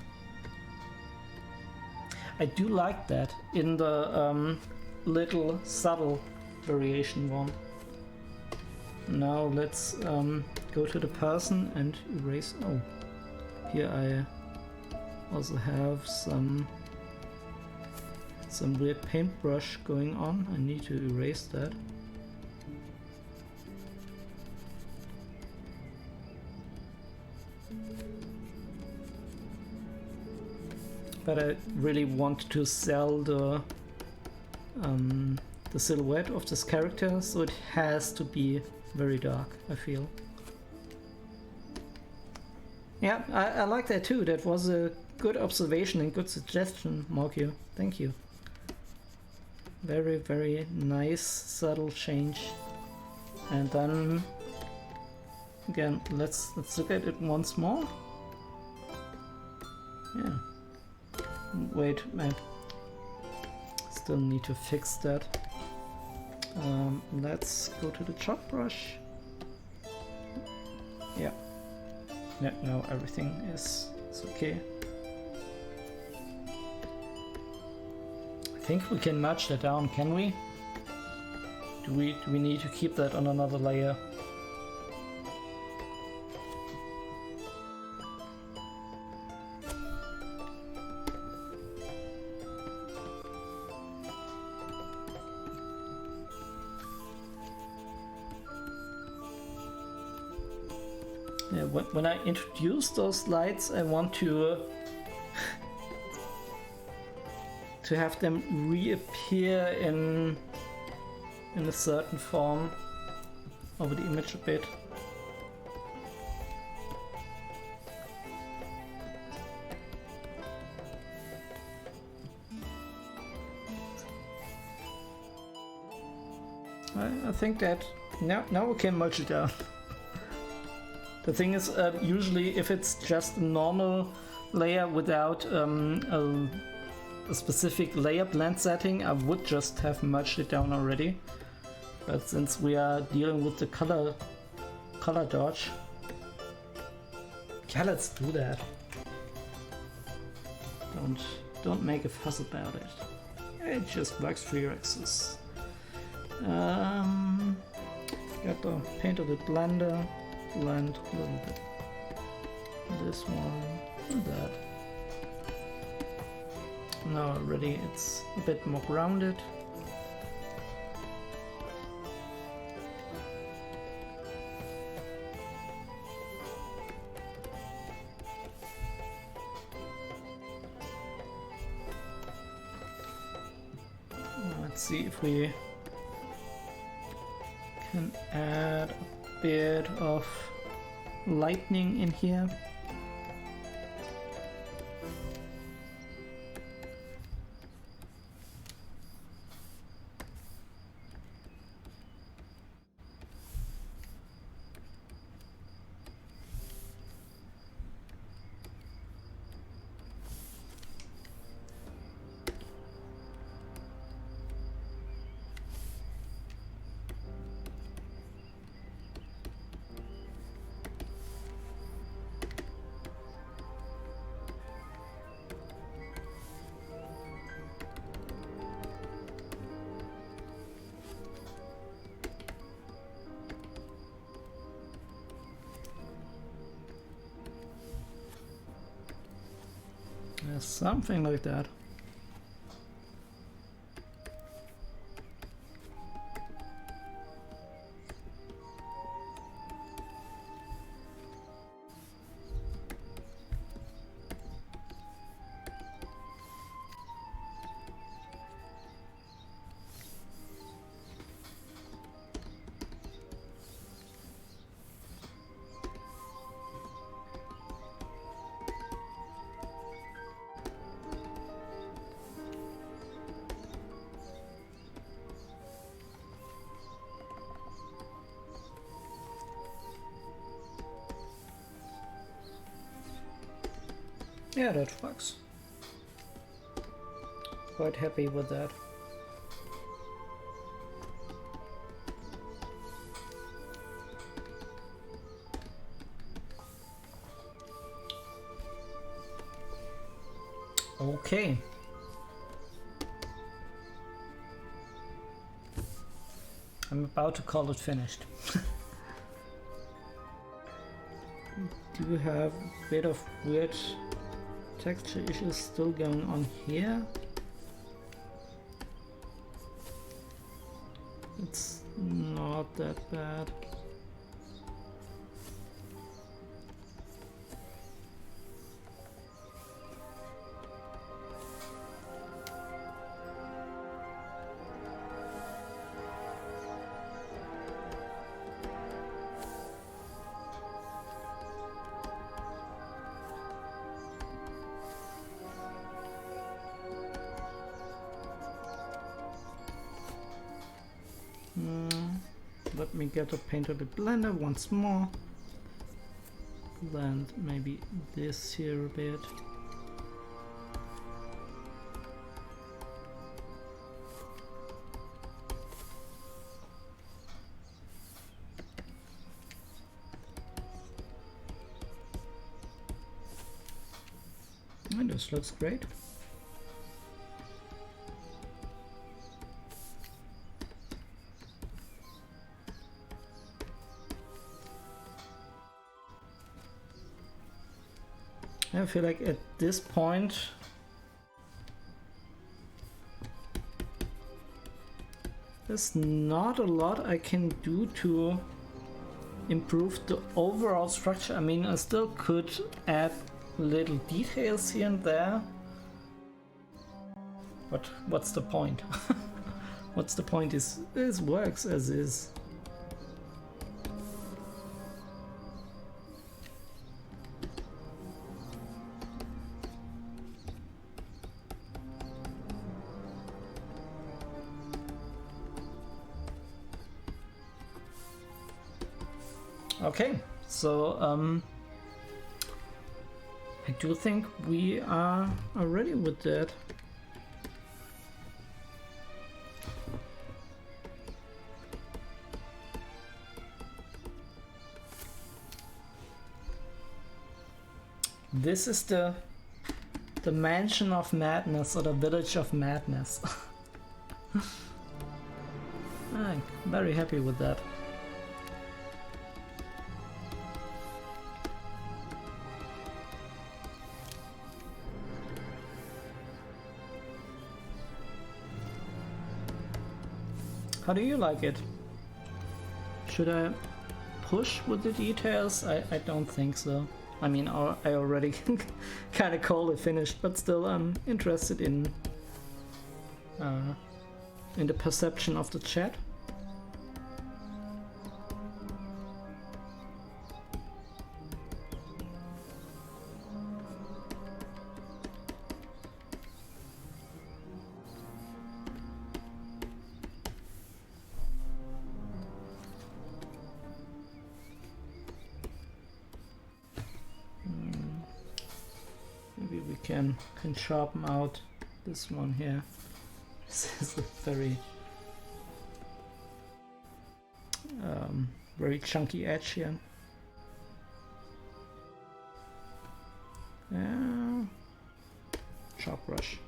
I do like that in the little subtle variation one. Now let's go to the person and erase. Oh, here I also have some weird paintbrush going on. I need to erase that. But I really want to sell the silhouette of this character, so it has to be very dark, I feel. Yeah, I like that too. That was a good observation and good suggestion, Markio. Thank you. Very, very nice, subtle change. And then again, let's look at it once more. Yeah. Wait, I still need to fix that. Let's go to the chalk brush. Yeah. Yeah, now everything is okay. I think we can merge that down, can we? Do we need to keep that on another layer? Yeah, when I introduce those lights, I want to have them reappear in a certain form over the image a bit. I think that now we can merge it down. The thing is, usually if it's just a normal layer without a specific layer blend setting, I would just have merged it down already. But since we are dealing with the color dodge, yeah, let's do that. Don't make a fuss about it. It just works for your axis. Got the paint of the blender. Blend a little bit. This one and that. Now already it's a bit more grounded. Let's see if we can add a bit of lightning in here. Something like that. Yeah, that works. Quite happy with that. Okay. I'm about to call it finished. Do have a bit of weird texture issues still going on here. It's not that bad. Let me get a paint on the blender once more. Blend maybe this here a bit. And this looks great. I feel like at this point there's not a lot I can do to improve the overall structure. I mean, I still could add little details here and there, but what's the point? What's the point? This works as is. Okay, so I do think we are ready with that. This is the mansion of madness, or the village of madness. I'm very happy with that. How do you like it? Should I push with the details? I don't think so. I mean, I already kind of called it finished, but still I'm interested in the perception of the chat. Maybe we can sharpen out this one here. This is a very chunky edge here. Yeah. Sharp brush.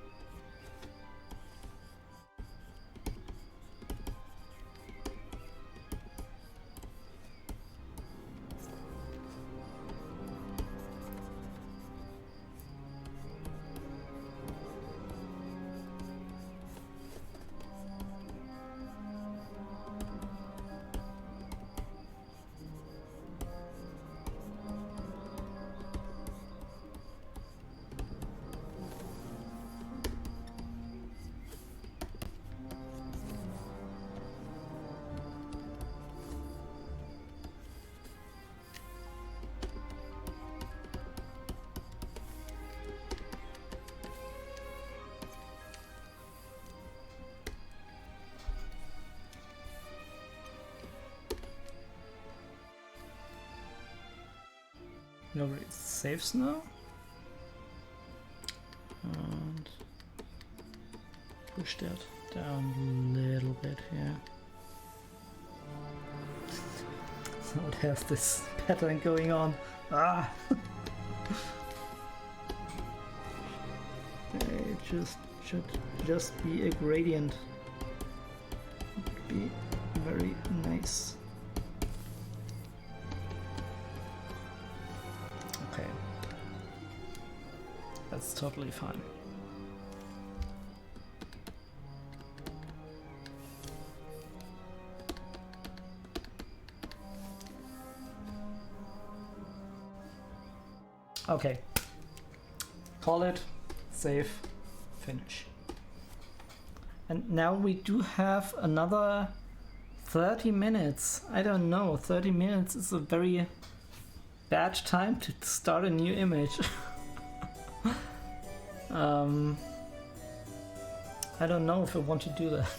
Nobody saves now. And push that down a little bit here. So it has this pattern going on. Ah! It should just be a gradient. Would be very nice. Okay. That's totally fine. Okay. Call it, save, finish. And now we do have another 30 minutes. I don't know, 30 minutes is a very bad time to start a new image. I don't know if I want to do that.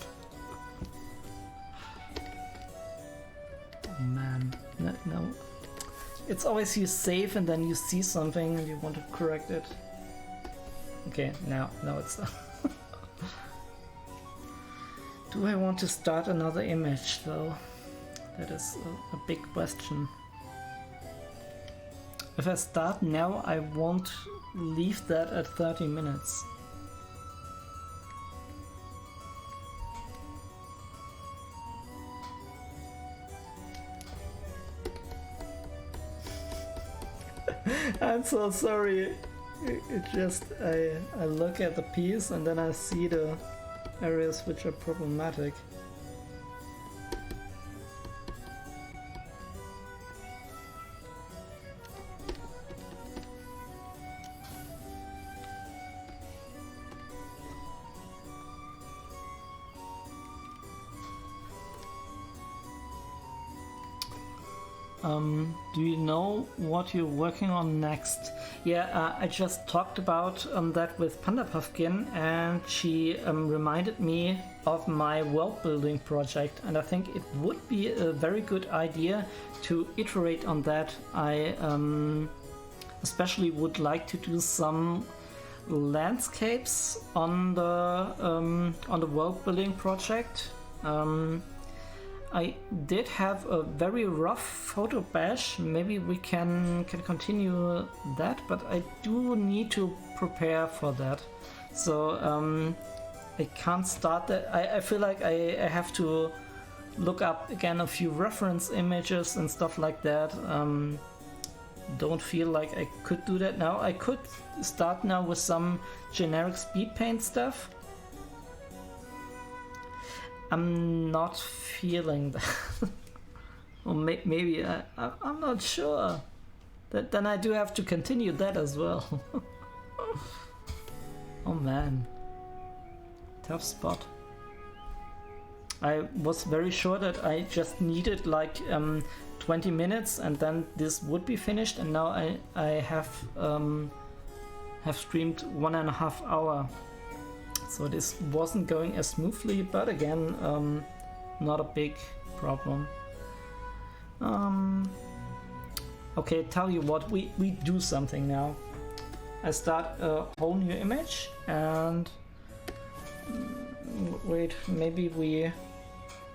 Oh man, no. It's always you save and then you see something and you want to correct it. Okay, now it's done. Do I want to start another image though? That is a big question. If I start now, I won't leave that at 30 minutes. I'm so sorry. It just, I look at the piece and then I see the areas which are problematic. Do you know what you're working on next? Yeah, I just talked about that with Panda Puffkin, and she reminded me of my world building project, and I think it would be a very good idea to iterate on that. I especially would like to do some landscapes on the world building project. I did have a very rough photo bash. Maybe we can continue that, but I do need to prepare for that. So I can't start that. I feel like I have to look up again a few reference images and stuff like that. Don't feel like I could do that now. I could start now with some generic speed paint stuff. I'm not feeling that. Or maybe I'm not sure. Then I do have to continue that as well. Oh man. Tough spot. I was very sure that I just needed like 20 minutes and then this would be finished, and now I have streamed 1.5 hours. So this wasn't going as smoothly, but again, not a big problem. Okay, tell you what, we do something now. I start a whole new image and wait, maybe we